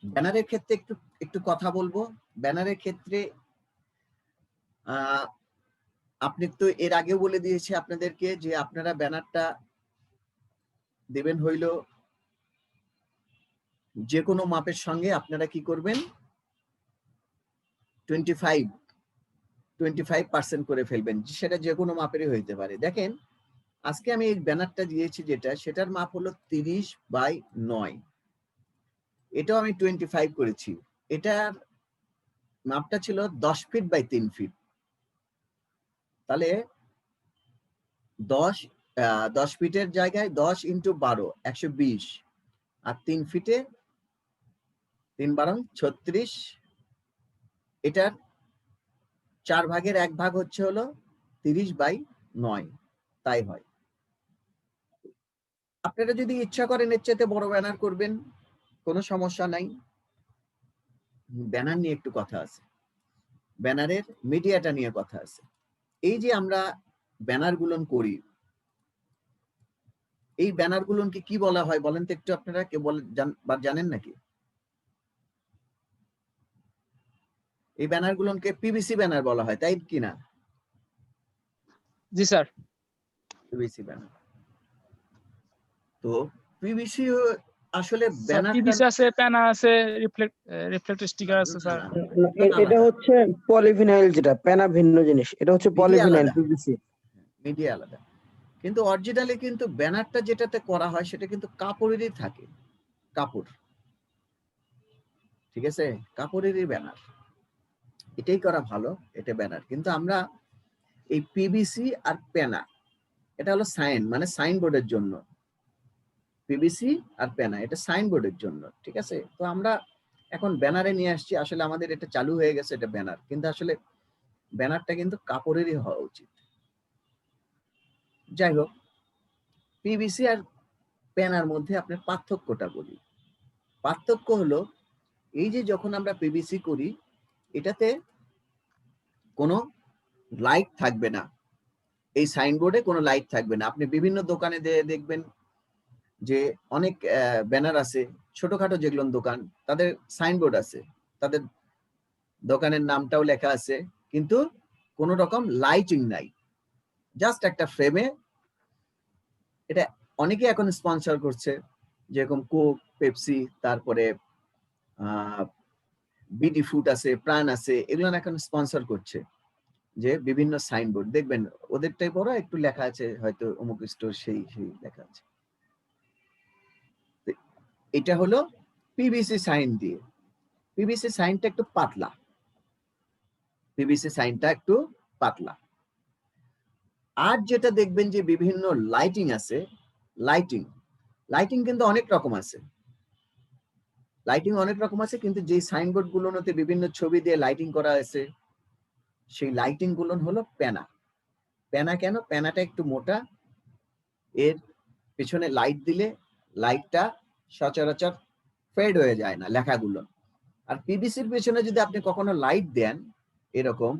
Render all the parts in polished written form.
ব্যানারের ক্ষেত্রে একটু একটু কথা বলবো। ব্যানারের ক্ষেত্রে আপনি তো এর আগেও বলে দিয়েছি আপনাদেরকে যে আপনারা ব্যানারটা দেবেন হইল যে কোনো মাপের সঙ্গে আপনারা কি করবেন 25% করে ফেলবেন, সেটা যে কোনো মাপেরই হইতে পারে। দেখেন আজকে আমি এই ব্যানারটা দিয়েছি যেটা, সেটার মাপ হলো 30/9, এটাও আমি 25 করেছি। এটার মাপটা ছিল 10 ফিট বাই 3 ফিট, তাহলে 10 ফিটের জায়গায় 10 × 12 120, আর 3 ফিটে 3 × 12 = 36। এটার 4 ভাগের 1 ভাগ হচ্ছে হলো 30/9, তাই হয়। আপনারা যদি ইচ্ছা করেন এর চাইতে বড় ব্যানার করবেন, কোনো সমস্যা নাই। ব্যানার নিয়ে একটু কথা আছে, ব্যানারের মিডিয়াটা নিয়ে কথা আছে। এই যে আমরা ব্যানার গুলন করি, এই ব্যানার গুলনকে কি বলা হয় বলেন তো একটু, আপনারা কে বলেন জানেন নাকি? এই ব্যানার গুলনকে পিভিসি ব্যানার বলা হয়, তাই কি না? জি স্যার। PVC banner. তো পিভিসি আসলে ব্যানার পিভিসি আছে, প্যানা আছে, রিফ্লেক্ট স্টিকার আছে স্যার। এটা হচ্ছে পলিভিনাইল, যেটা প্যানা ভিন্ন জিনিস, এটা হচ্ছে পলিভিনাইল পিভিসি। মিডিয়া আলাদা, কিন্তু অরিজিনালি কিন্তু ব্যানারটা যেটাতে করা হয় সেটা কিন্তু কাপড়েরই থাকে, কাপড়, ঠিক আছে, কাপড়েরই ব্যানার, এটাই করা ভালো, এটা ব্যানার। কিন্তু আমরা এই পিভিসি আর প্যানা, এটা হলো সাইন, মানে সাইনবোর্ডের জন্য। পিভিসি আর প্যানা এটা সাইনবোর্ডের জন্য, ঠিক আছে। তো আমরা এখন ব্যানারে নিয়ে আসছি, আসলে আমাদের এটা চালু হয়ে গেছে, এটা ব্যানার, কিন্তু আসলে ব্যানারটা কিন্তু কাপড়েরই হওয়া উচিত। যাই হোক, পিভিসি আর প্যানার মধ্যে আপনার পার্থক্যটা বলি। পার্থক্য হলো এই যে যখন আমরা পিভিসি করি, এটাতে কোনো লাইট থাকবে না, এই সাইনবোর্ডে কোনো লাইট থাকবে না। আপনি বিভিন্ন দোকানে দেখবেন যে অনেক ব্যানার আছে, ছোটখাটো যেগুলো দোকান, তাদের সাইনবোর্ড আছে, তাদের দোকানের নামটাও লেখা আছে, কিন্তু কোনো রকম লাইটিং নাই, জাস্ট একটা ফ্রেমে। এটা অনেকে এখন স্পন্সর করছে, যেরকম কোক, পেপসি, তারপরে বিডি ফুড আছে, প্রাণ আছে, এগুলো এখন স্পন্সর করছে, যে বিভিন্ন সাইনবোর্ড দেখবেন ওদেরটাই বড়, একটু লেখা আছে হয়তো অমুক স্টোর, সেই লেখা আছে। এটা হলো পিভিসি সাইন দিয়ে। পিভিসি সাইনটা একটু পাতলা, পিভিসি সাইনটা একটু পাতলা। আর যেটা দেখবেন যে বিভিন্ন লাইটিং আছে, লাইটিং কিন্তু অনেক রকম আছে, কিন্তু যে সাইনবোর্ড গুলোতে বিভিন্ন ছবি দিয়ে লাইটিং করা আছে, সেই লাইটিং গুলো হলো প্যানা। প্যানা কেন? প্যানাটা একটু মোটা, এর পেছনে লাইট দিলে লাইটটা সচরাচর ফেড হয়ে যায় না লেখাগুলো। আর পিভিসির পেছনে যদি আপনি কখনো লাইট দেন এরকম,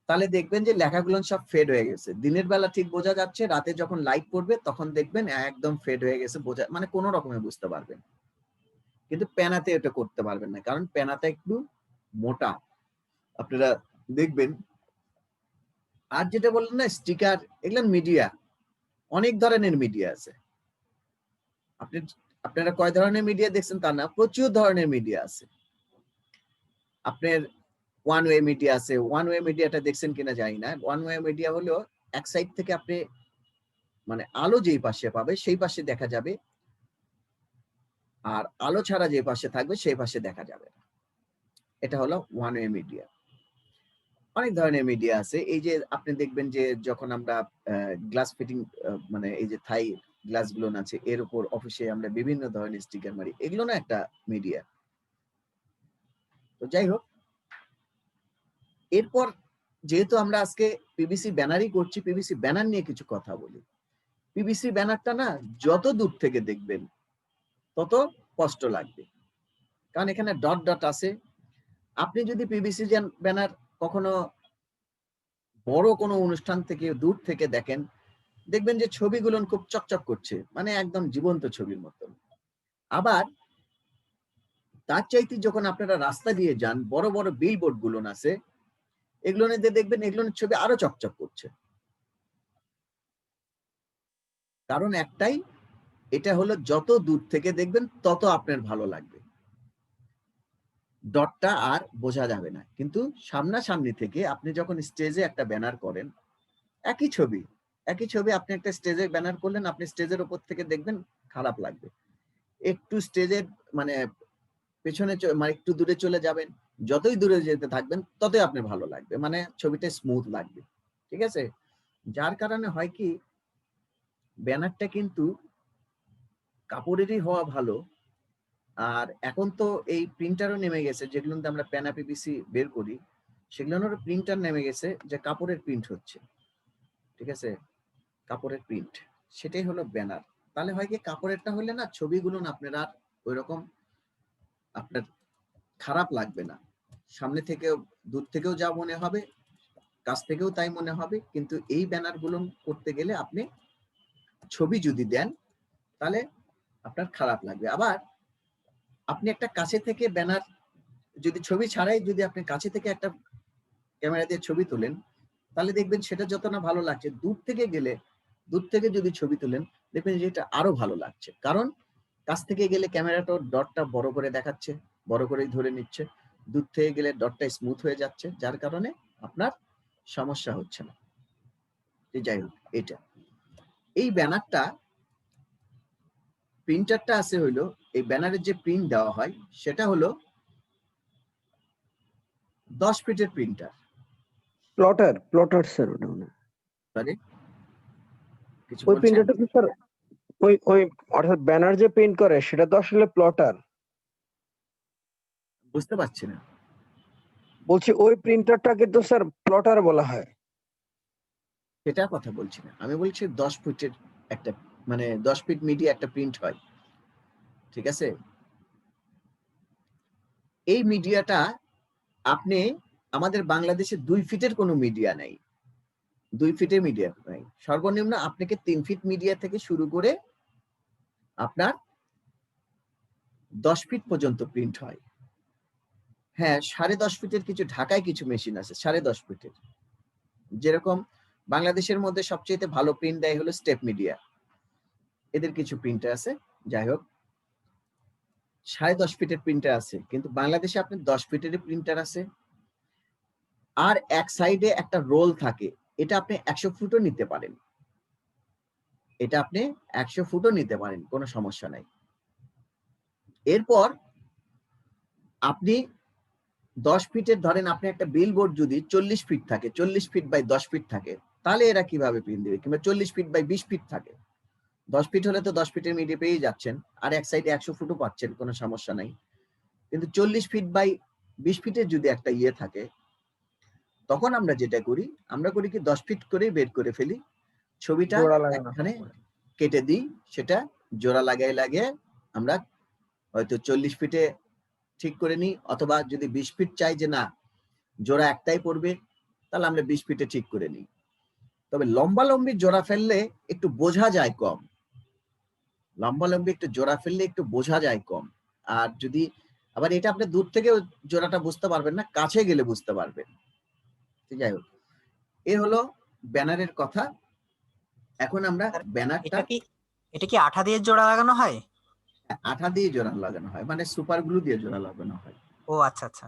তাহলে দেখবেন যে লেখাগুলো সব ফেড হয়ে গেছে। দিনের বেলা ঠিক বোঝা যাচ্ছে, রাতে যখন লাইট পড়বে তখন দেখবেন একদম ফেড হয়ে গেছে, বোঝা মানে কোনো রকমে বুঝতে পারবেন। কিন্তু প্যানাতে এটা করতে পারবেন না, কারণ প্যানাটা একটু মোটা, আপনারা দেখবেন। আর যেটা বললেন না স্টিকার, এগুলো মিডিয়া, অনেক ধরনের মিডিয়া আছে। আপনারা কয় ধরনের মিডিয়া দেখছেন তা না, প্রচুর ধরনের মিডিয়া আছে। আপনার ওয়ান ওয়ে মিডিয়া আছে, ওয়ান ওয়ে মিডিয়াটা দেখছেন কিনা জানি না। ওয়ান ওয়ে মিডিয়া হলো এক সাইড থেকে আপনি মানে আলো যেই পাশে পাবে সেই পাশে দেখা যাবে, আর আলো ছাড়া যে পাশে থাকবে সেই পাশে দেখা যাবে না, এটা হলো ওয়ান ওয়ে মিডিয়া। অনেক ধরনের মিডিয়া আছে। এই যে আপনি দেখবেন যে যখন আমরা গ্লাস ফিটিং, মানে এই যে থাই গ্লাস গুলো আছে, এর উপর অফিসে আমরা বিভিন্ন ধরনের স্টিকার মারি, এগুলো না একটা মিডিয়া। তো যাই হোক, এরপর যেহেতু আমরা আজকে পিভিসি ব্যানারই করছি, পিভিসি ব্যানার নিয়ে কিছু কথা বলি। পিভিসি ব্যানারটা না যত দূর থেকে দেখবেন তত কষ্ট লাগবে, কারণ এখানে ডট ডট আছে। আপনি যদি পিভিসি ব্যানার কখনো বড় কোনো অনুষ্ঠান থেকে দূর থেকে দেখেন, দেখবেন যে ছবিগুলো খুব চকচক করছে, মানে একদম জীবন্ত ছবির মতন। আবার তার চাইতে যখন আপনারা রাস্তা দিয়ে যান, বড় বড় বিলবোর্ড গুলো আছে, এগুলো দেখবেন এগুলোর ছবি আরো চকচক করছে। কারণ একটাই, এটা হলো যত দূর থেকে দেখবেন তত আপনার ভালো লাগবে, ডটটা আর বোঝা যাবে না। কিন্তু সামনাসামনি থেকে আপনি যখন স্টেজে একটা ব্যানার করেন, একই ছবি আপনি একটা স্টেজে ব্যানার করলেন, আপনি স্টেজের উপর থেকে দেখবেন খারাপ লাগবে। একটু স্টেজের মানে পেছনে মানে একটু দূরে চলে যাবেন, যতই দূরে যেতে থাকবেন ততই আপনার ভালো লাগবে, মানে ছবিটা স্মুথ লাগবে। ঠিক আছে? যার কারণে হয় কি, ব্যানারটা কিন্তু কাপড়েরই হওয়া ভালো। আর এখন তো এই প্রিন্টারও নেমে গেছে, যেগুলোতে আমরা প্যানা পিভিসি বের করি, সেগুলোর প্রিন্টার নেমে গেছে, যে কাপড়ের প্রিন্ট হচ্ছে। ঠিক আছে? কাপড়ের প্রিন্ট, সেটাই হলো ব্যানার। তাহলে হয় কি, কাপড়েরটা হলে না ছবিগুলো না আপনার আর ওইরকম আপনার খারাপ লাগবে না। সামনে থেকেও, দূর থেকেও যা মনে হবে, কাছ থেকেও তাই মনে হবে। কিন্তু এই ব্যানার গুলো করতে গেলে আপনি ছবি যদি দেন তাহলে আপনার খারাপ লাগবে। আবার আপনি একটা কাছে থেকে ব্যানার, যদি ছবি ছাড়াই যদি আপনি কাছে থেকে একটা ক্যামেরা দিয়ে ছবি তোলেন, তাহলে দেখবেন সেটা যত না ভালো লাগছে, দূর থেকে গেলে, দূর থেকে যদি ছবি তোলেন দেখবেন যে এটা আরো ভালো লাগছে। কারণ কাছ থেকে গেলে ক্যামেরাটা ডটটা বড় করে দেখাচ্ছে, বড় করেই ধরে নিচ্ছে, দূর থেকে গেলে ডটটা স্মুথ হয়ে যাচ্ছে, যার কারণে আপনার সমস্যা হচ্ছে না। যাই হোক, এটা এই ব্যানারটা, প্রিন্টারটা আছে হইলো, এই ব্যানারের যে প্রিন্ট দেওয়া হয় সেটা হলো 10 ফিটের প্রিন্টার। প্লটার স্যার ওটা মনে হয়। সরি, কিছু ওই বলছেন? প্রিন্টারটা কি স্যার, ওই অর্থাৎ ব্যানার যে প্রিন্ট করে সেটা তো আসলে প্লটার। বুঝতে পারছি না। বলছি ওই প্রিন্টারটাকে তো স্যার প্লটার বলা হয়। সেটার কথা বলছি না, আমি বলছি 10 ফিটের একটা, মানে 10 ফিট মিডিয়া একটা প্রিন্ট হয়। ঠিক আছে? এই মিডিয়াটা আপনি, আমাদের বাংলাদেশে 2 ফিটের কোনো মিডিয়া নাই, 2 ফিটের মিডিয়া নাই। সর্বনিম্ন আপনাকে 3 ফিট মিডিয়া থেকে শুরু করে আপনার 10 ফিট পর্যন্ত প্রিন্ট হয়। হ্যাঁ, 10.5 ফিটের কিছু, ঢাকায় কিছু মেশিন আছে 10.5 ফিটের। যেরকম বাংলাদেশের মধ্যে সবচেয়ে ভালো প্রিন্ট দেয় হলো স্টেপ মিডিয়া, এদের কিছু প্রিন্টার আছে। যাই হোক, 10.5 ফিটের প্রিন্টার আছে, কিন্তু বাংলাদেশে আপনার 10 ফিটের প্রিন্টার আছে। আর এক সাইডে একটা রোল থাকে, এটা আপনি 100 ফুটও নিতে পারেন, এটা আপনি 100 ফুটও নিতে পারেন, কোনো সমস্যা নাই। এরপর আপনি 10 ফিটের, ধরেন আপনি একটা বিলবোর্ড যদি 40 ফিট থাকে, 40 ফিট বাই 10 ফিট থাকে, তাহলে এরা কিভাবে প্রিন্ট দেবে? কিংবা 40 ফিট বাই 20 ফিট থাকে, 10 ফিট হলে তো 10 ফিটের মিডিয়া পেয়ে যাচ্ছেন, আর এক সাইডে 100 ফুটও পাচ্ছেন, কোনো সমস্যা নাই। কিন্তু 40 ফিট বাই 20 ফিটের যদি একটা ইয়ে থাকে, তখন আমরা যেটা করি, আমরা করি কি 10 ফিট করেই বের করে ফেলি, ছবিটা জোড়া লাগানো একখানে কেটে দিই, সেটা জোড়া লাগিয়ে আমরা হয়তো 40 ফিটে ঠিক করে নিই, অথবা যদি 20 ফিট চাই যে না জোড়া একটাই পড়বে, তাহলে আমরা 20 ফিটে ঠিক করে নিই। তবে লম্বালম্বি জোড়া ফেললে একটু বোঝা যায় কম, লম্বালম্বি একটু জোড়া ফেললে একটু বোঝা যায় কম। আর যদি আবার এটা আপনি দূর থেকে জোড়াটা বুঝতে পারবেন না, কাছে গেলে বুঝতে পারবেন। যাই হোক, এ হলো ব্যানারের কথা। এখন আমরা স্যার, ব্যানারটা, এটা কি আঠা দিয়ে জোড়া লাগানো হয়? আঠা দিয়ে জোড়া লাগানো হয়, মানে সুপার গ্লু দিয়ে জোড়া লাগানো হয়। ও আচ্ছা আচ্ছা।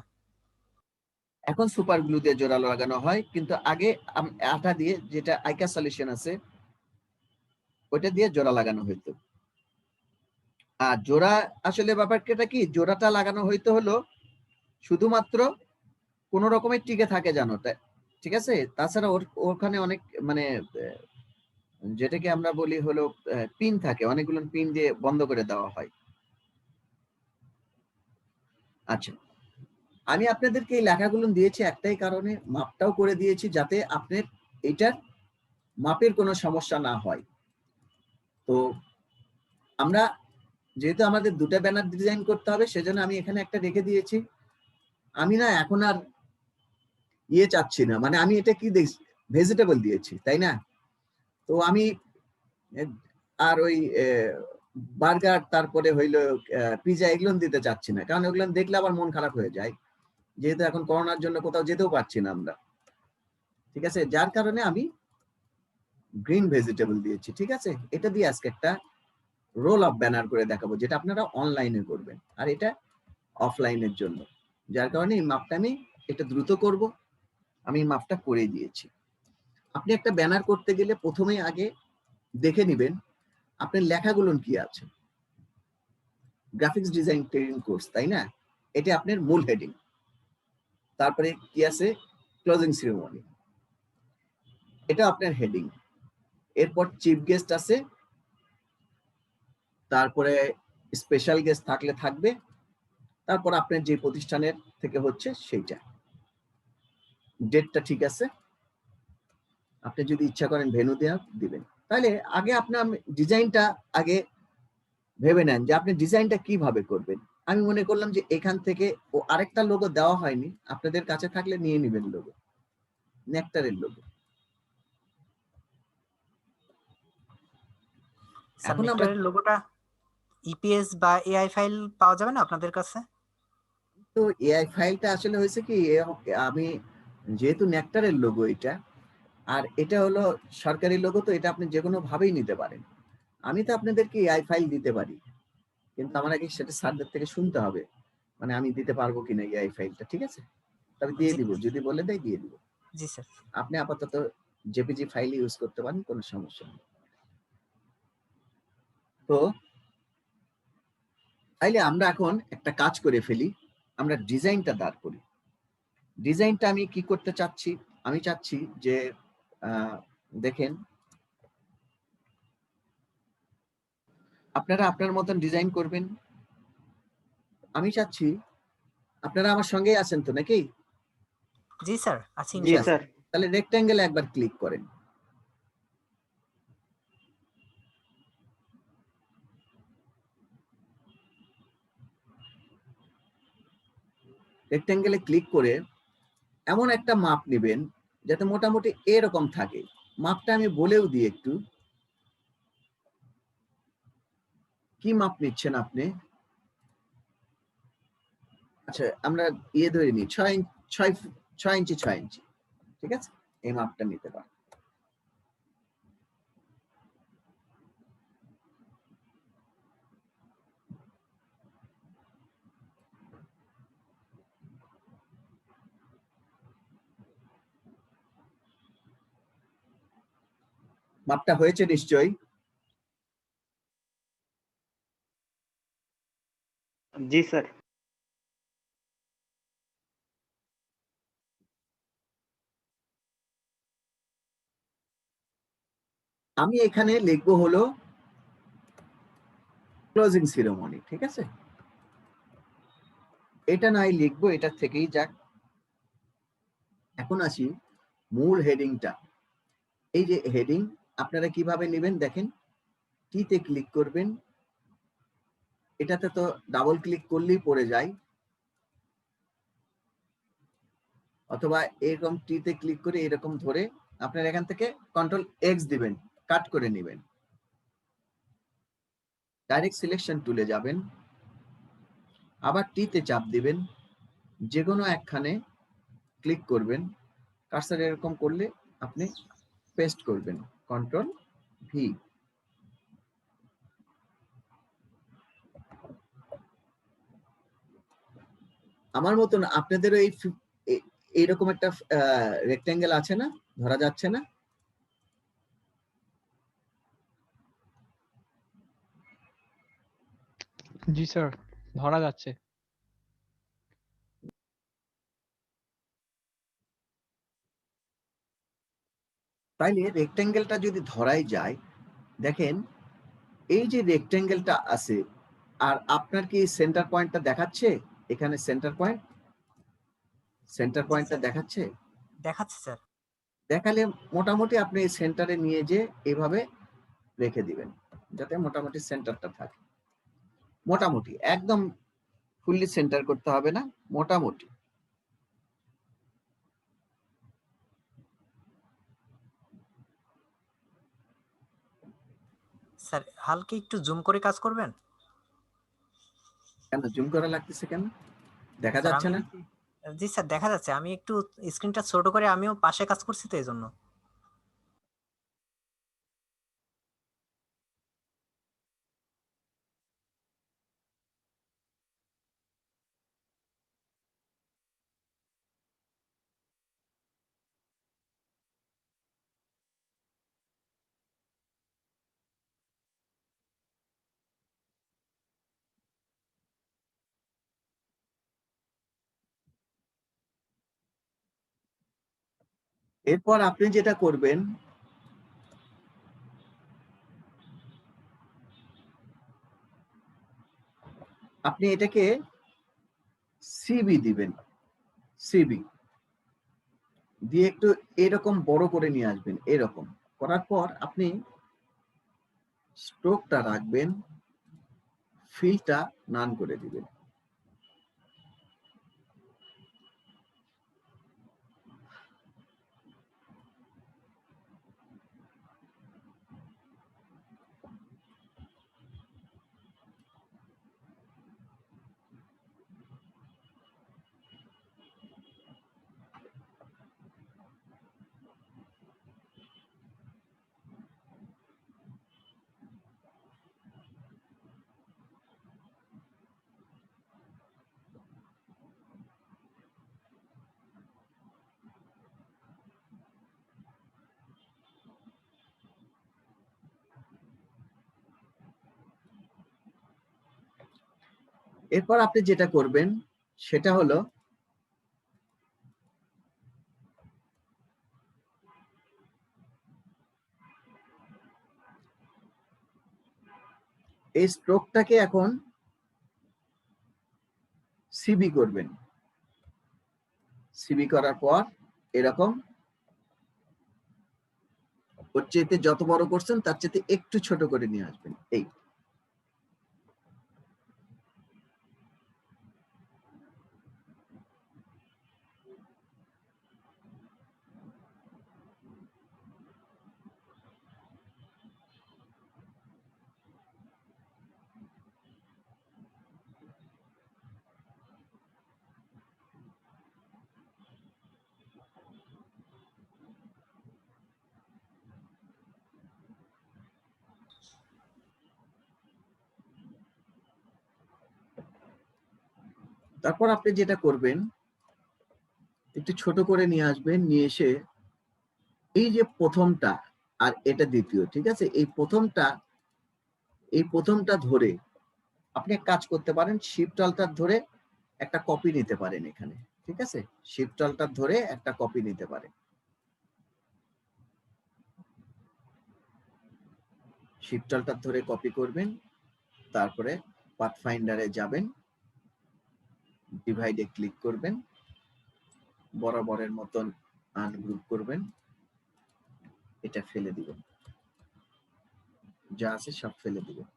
এখন সুপার গ্লু দিয়ে জোড়া লাগানো হয়, কিন্তু আগে আঠা দিয়ে, যেটা আইকা সলিউশন আছে, ওইটা দিয়ে জোড়া লাগানো হইতো। আর জোড়া আসলে ব্যাপারটা কি, জোড়াটা লাগানো হইতে হলো শুধুমাত্র কোন রকমের টিকে থাকে জানোটা, ঠিক আছে? তাছাড়া ওখানে অনেক মানে যেটাকে আমরা বলি হলো পিন থাকে, অনেকগুলো পিন দিয়ে বন্ধ করে দেওয়া হয়। আচ্ছা, আমি আপনাদেরকে এই লেখাগুলো দিয়েছি একটাই কারণে, মাপটাও করে দিয়েছি, যাতে আপনার এটার মাপের কোনো সমস্যা না হয়। তো আমরা যেহেতু আমাদের দুটো ব্যানার ডিজাইন করতে হবে, সেজন্য আমি এখানে একটা রেখে দিয়েছি। আমি না এখন আর ইয়ে চাচ্ছি না, মানে আমি এটা কি ভেজিটেবল দিয়েছি, তাই না? তো আমি আর ওই বার্গার, তারপরে হইলো পিজা, এগুলো দিতে চাচ্ছি না, কারণ ওগুলো দেখলে আবার মন খারাপ হয়ে যায়, যেহেতু এখন করোনার জন্য কোথাও যেতেও পারছি না আমরা। ঠিক আছে, যার কারণে আমি গ্রিন ভেজিটেবল দিয়েছি। ঠিক আছে, এটা দিয়ে আজকে একটা রোল আপ ব্যানার করে দেখাবো, যেটা আপনারা অনলাইনে করবেন, আর এটা অফলাইনের জন্য। যার কারণে এই মাপটা আমি এটা দ্রুত করব, আমি এই মাপটা করে দিয়েছি। আপনি একটা ব্যানার করতে গেলে প্রথমেই আগে দেখে নেবেন আপনার লেখাগুলো কি আছে। গ্রাফিক্স ডিজাইন ট্রেনিং কোর্স, তাই না? এটা আপনার মূল হেডিং। তারপরে কি আছে? ক্লোজিং সেরেমনি, এটা আপনার হেডিং। এরপর চিফ গেস্ট আছে, তারপরে স্পেশাল গেস্ট থাকলে থাকবে, তারপর আপনার যে প্রতিষ্ঠানের থেকে হচ্ছে সেইটা, ডেটটা ঠিক আছে। আপনি যদি ইচ্ছা করেন ভেন্যু দেওয়া দিবেন। তাহলে আগে আপনার ডিজাইনটা আগে ভেবে নেন যে আপনি ডিজাইনটা কিভাবে করবেন। আমি মনে করলাম যে এখান থেকে ও আরেকটা লোগো দেওয়া হয়নি, আপনাদের কাছে থাকলে নিয়ে নেবেন লোগো, নেকটারের লোগো। এখন আমরা নেকটারের লোগোটা ইপিএস বা এআই ফাইল পাওয়া যাবে না আপনাদের কাছে? তো এআই ফাইলটা আসলে হয়েছে কি, আমি যেহেতু নেকটারের লোগো এটা, আর এটা হলো সরকারি লোগো, তো এটা আপনি যে কোনো ভাবেই নিতে পারেন। আমি তো আপনাদেরকে এআই ফাইল দিতে পারি, কিন্তু আমার আগে সেটা স্যারদের থেকে শুনতে হবে, মানে আমি দিতে পারবো কিনা এআই ফাইলটা। ঠিক আছে, তবে দিয়ে জি দিব, যদি বলে দেয় দিয়ে দিব। জি স্যার। আপনি আপাতত জেপিজি ফাইল ইউজ করতে পারেন, কোনো সমস্যা নেই। তো তাইলে আমরা এখন একটা কাজ করে ফেলি, আমরা ডিজাইনটা দাঁড় করি। ডিজাইনটা আমি কি করতে চাচ্ছি, আমি চাচ্ছি যে দেখেন, আপনারা আপনার মতন ডিজাইন করবেন। আমি চাচ্ছি আপনারা আমার সঙ্গেই আছেন তো নাকি? জি স্যার, আছি জি ইনশাআল্লাহ। স্যার। তাহলে রেক্ট্যাঙ্গেলে একবার ক্লিক করেন। রেক্ট্যাঙ্গেলে ক্লিক করে এমন একটা মাপ নেবেন যাতে মোটামুটি এরকম থাকে। মাপটা আমি বলেও দিই একটু, কি মাপ নিচ্ছেন আপনি? আচ্ছা, আমরা ধরে নিই 6 ইঞ্চি 6 ইঞ্চি। ঠিক আছে, এই মাপটা নিতে পারেন। মাপটা হয়েছে নিশ্চয়ই? জি স্যার। আমি এখানে লিখবো হলো ক্লোজিং সেরেমনি। ঠিক আছে, এটা নাই লিখবো, এটা থেকেই যাক। এখন আসি মূল হেডিংটা। এই যে হেডিং, আপনারা কিভাবে নেবেন দেখেন, টিতে ক্লিক করবেন, এটাতে তো ডাবল ক্লিক করলেই পড়ে যায়, অথবা এরকম টিতে ক্লিক করে এরকম ধরে আপনার এখান থেকে কন্ট্রোল এক্স দিবেন, কাট করে নেবেন। ডাইরেক্ট সিলেকশন টুলে যাবেন, আবার টিতে চাপ দিবেন, যে কোনো একখানে ক্লিক করবেন, কার্সার এরকম করলে আপনি পেস্ট করবেন, কন্ট্রোল ভি। আমার মতন আপনাদেরও এইরকম একটা রেক্ট্যাঙ্গেল আছে না, ধরা যাচ্ছে না? জি স্যার, ধরা যাচ্ছে। তাইলে রেক্ট্যাঙ্গেলটা যদি ধরাই যায়, দেখেন এই যে রেক্ট্যাঙ্গেলটা আছে, আর আপনার কি সেন্টার পয়েন্টটা দেখাচ্ছে? এখানে সেন্টার পয়েন্টটা দেখাচ্ছে? দেখাচ্ছে স্যার। দেখালে মোটামুটি আপনি এই সেন্টারে নিয়ে যে এভাবে রেখে দিবেন, যাতে মোটামুটি সেন্টারটা থাকে। মোটামুটি, একদম ফুললি সেন্টার করতে হবে না, মোটামুটি। স্যার হালকা একটু জুম করে কাজ করবেন। কেন জুম করা লাগতেছে কেন? দেখা স্যার যাচ্ছে আমি না? জি স্যার দেখা যাচ্ছে, আমি একটু স্ক্রিনটা ছোট করে আমিও পাশে কাজ করছি তো এই জন্য। এরপর আপনি যেটা করবেন, আপনি এটাকে সিবি দিবেন। সিবি দিয়ে একটু এরকম বড় করে নিয়ে আসবেন। এরকম করার পর আপনি স্ট্রোকটা রাখবেন, ফিলটা নান করে দিবেন। এরপর আপনি যেটা করবেন সেটা হলো এই স্ট্রোকটাকে এখন সিবি করবেন। সিবি করার পর এরকম ওর চেয়ে যত বড় করছেন তার চেয়ে একটু ছোট করে নিয়ে আসবেন। এই তারপর আপনি যেটা করবেন একটু ছোট করে নিয়ে আসবেন, নিয়ে এসে এই যে প্রথমটা আর এটা দ্বিতীয়, ঠিক আছে, এই প্রথমটা ধরে আপনি এক কাজ করতে পারেন, শিফট অল্টার ধরে একটা কপি নিতে পারেন এখানে, ঠিক আছে, শিফট অল্টার ধরে একটা কপি নিতে পারেন। শিফট অল্টার ধরে কপি করবেন, তারপরে পাথফাইন্ডারে যাবেন, ডিভাইডে ক্লিক করবেন, বরাবরের মতন আনগ্রুপ করবেন, এটা ফেলে দিবেন, যা আছে সব ফেলে দিবেন।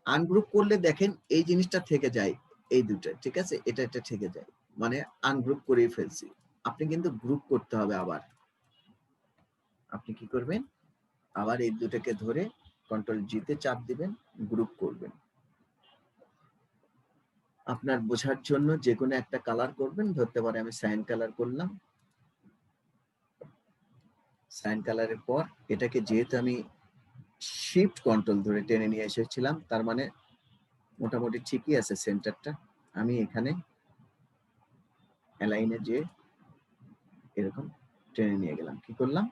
আনগ্রুপ করলে দেখেন এই জিনিসটা থেকে যায়, এই দুটো, ঠিক আছে, এটা থেকে যায়, মানে আনগ্রুপ করে ফেলছি। আপনি কিন্তু গ্রুপ করতে হবে আবার। আপনি কি করবেন, আবার এই দুটোকে ধরে কন্ট্রোল জি তে চাপ দিবেন, গ্রুপ করবেন। আপনার বোঝার জন্য যে কোনো একটা কালার করবেন, ধরতে পারে আমি সাইন কালার করলাম। সাইন কালারের পর এটাকে যেহেতু আমি শিফট কন্ট্রোল ধরে টেনে নিয়ে এসেছিলাম, তার মানে মোটামুটি ঠিকই আছে সেন্টারটা। আমি এখানে অ্যালাইনে যে এরকম টেনে নিয়ে গেলাম, কি করলাম,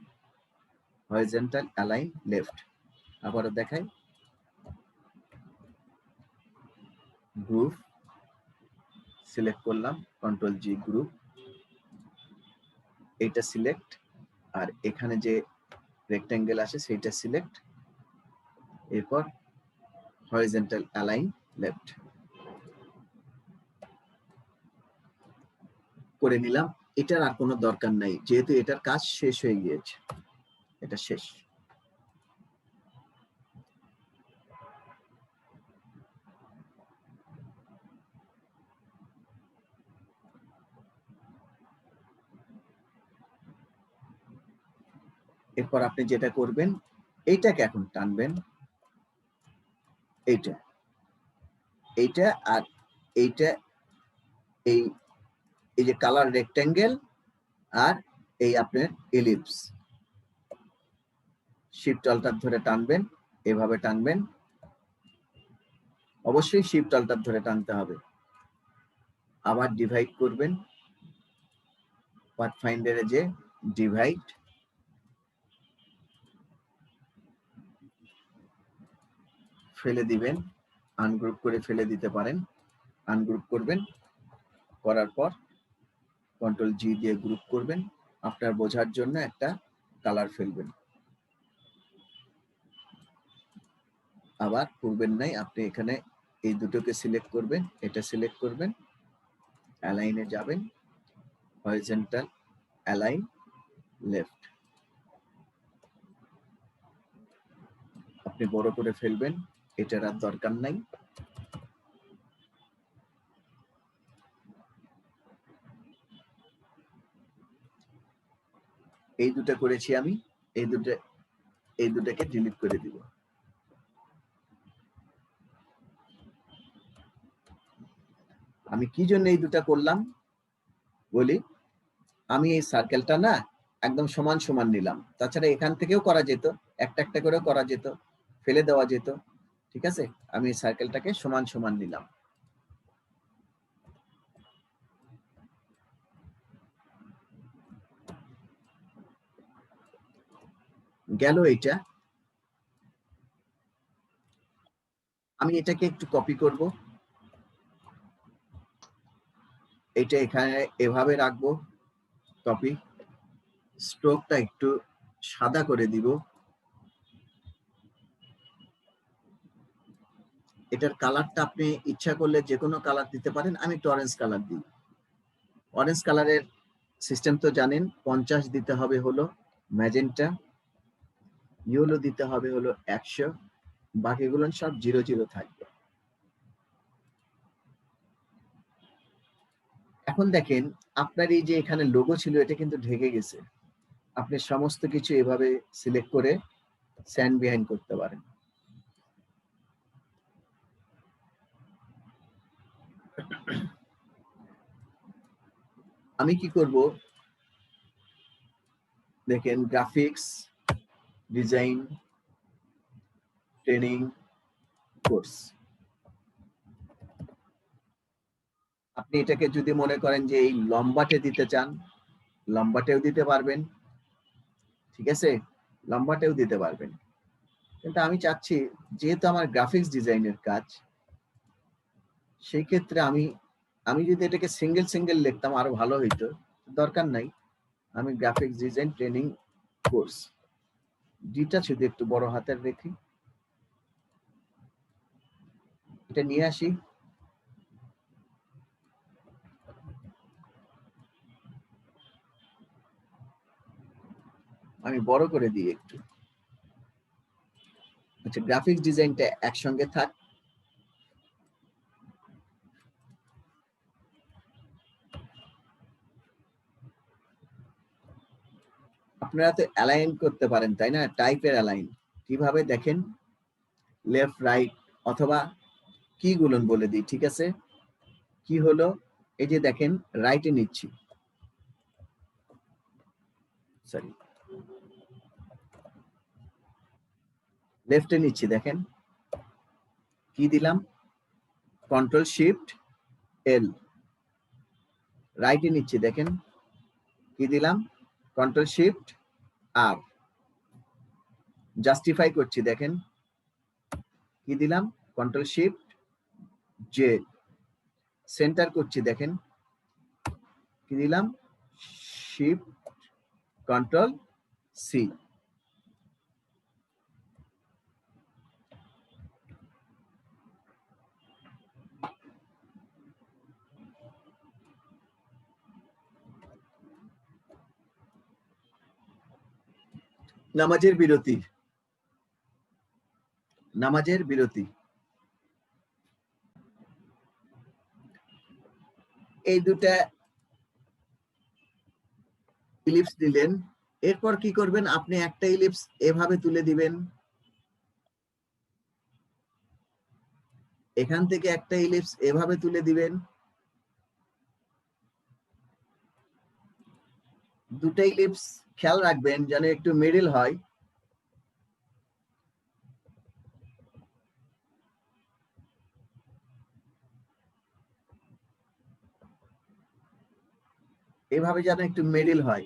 হরিজন্টাল অ্যালাইন লেফট। আবারও দেখাই, গ্রুপ সিলেক্ট করলাম, কন্ট্রোল জি গ্রুপ, এইটা সিলেক্ট, আর এখানে যে রেক্টেঙ্গেল আছে সেইটা সিলেক্ট, এরপর হরিজন্টাল অ্যালাইন লেফট করে নিলাম। এটার আর কোনো দরকার নাই, যেহেতু এটার কাজ শেষ হয়ে গিয়েছে, এটা শেষ। এরপর আপনি যেটা করবেন, এইটাকে এখন টানবেন, এইটা এইটা আর এইটা, এই এই যে কালার রেক্টেঙ্গেল আর এই আপনার এলিপস, শিফট অল্টার ধরে টানবেন, এভাবে টানবেন, অবশ্যই শিফট অল্টার ধরে টানতে হবে। আবার ডিভাইড করবেন, পাথফাইন্ডারে যে ডিভাইড, ফেলে দিবেন, আনগ্রুপ করে ফেলে দিতে পারেন, আনগ্রুপ করবেন, করার পর কন্ট্রোল জি দিয়ে গ্রুপ করবেন, আপনার বোঝার জন্য একটা কালার ফেলবেন। আবার করবেন নাই, আপনি এখানে এই দুটোকে সিলেক্ট করবেন, এটা সিলেক্ট করবেন, অ্যালাইনে যাবেন, হরিজন্টাল অ্যালাইন লেফট, আপনি বড় করে ফেলবেন, এটার আর দরকার নাই। এই দুটো করেছি আমি, এই দুটাকে ডিলিট করে দিব। আমি কি জন্য এই দুটা করলাম বলি, আমি এই সার্কেলটা না একদম সমান সমান নিলাম, তাছাড়া এখান থেকেও করা যেত, একটা একটা করেও করা যেত, ফেলে দেওয়া যেত, ঠিক আছে, আমি এই সার্কেলটাকে সমান সমান নিলাম। গেল এইটা, আমি এটাকে একটু কপি করব, এটা এখানে এভাবে রাখবো, কপি, স্ট্রোকটা একটু সাদা করে দিব, এটার কালারটা আপনি ইচ্ছা করলে যে কোনো কালার দিতে পারেন, আমি একটু অরেঞ্জ কালার দিই। অরেঞ্জ কালারের সিস্টেম তো জানেন, 50 দিতে হবে হলো ম্যাজেন্টা, ইয়েলো দিতে হবে হলো 100, বাকিগুলো সব 00 থাকবে। এখন দেখেন আপনার এই যে এখানে লোগো ছিল, এটা কিন্তু ঢেকে গেছে, আপনি সমস্ত কিছু এভাবে সিলেক্ট করে স্যান্ড বিহাইন্ড করতে পারেন। আমি কি করব দেখেন, গ্রাফিক্স ডিজাইন ট্রেনিং কোর্স, আপনি এটাকে যদি মনে করেন যে এই লম্বাটে দিতে চান, লম্বাটেও দিতে পারবেন, ঠিক আছে, লম্বাটেও দিতে পারবেন, কিন্তু আমি চাচ্ছি যেহেতু আমার গ্রাফিক্স ডিজাইনের কাজ, সেই ক্ষেত্রে আমি যদি এটাকে সিঙ্গেল সিঙ্গেল লিখতাম আরো ভালো হইতো, দরকার নাই, আমি গ্রাফিক্স ডিজাইন ট্রেনিং কোর্স ডিটা শুধু একটু বড় হাতের রেখে এটা নিয়ে আসি, আমি বড় করে দিই একটু। আচ্ছা, গ্রাফিক্স ডিজাইনটা একসঙ্গে থাক, আপনারা তো অ্যালাইন করতে পারেন তাই না, টাইপের অ্যালাইন কিভাবে দেখেন, লেফট রাইট অথবা কি গুলন বলে দিই, ঠিক আছে, কি হলো, এই যে দেখেন রাইটে নিচ্ছি, সরি লেফটে নিচ্ছি, দেখেন কি দিলাম, কন্ট্রোল শিফট এল, রাইটে নিচ্ছি, দেখেন কি দিলাম, কন্ট্রোল শিফট আর, জাস্টিফাই করছি, দেখেন কি দিলাম, কন্ট্রোল শিফট জে, সেন্টার করছি, দেখেন কি দিলাম, শিফট কন্ট্রোল সি। নামাজের বিরতি, নামাজের বিরতি, এই দুটা ইলিপস দিলেন, এরপর কি করবেন, আপনি একটা ইলিপস এভাবে তুলে দিবেন, এখান থেকে একটা ইলিপস এভাবে তুলে দিবেন, দুটো ইলিপস খেয়াল রাখবেন যেন একটু মিডল হয়, এভাবে যেন একটু মিডল হয়।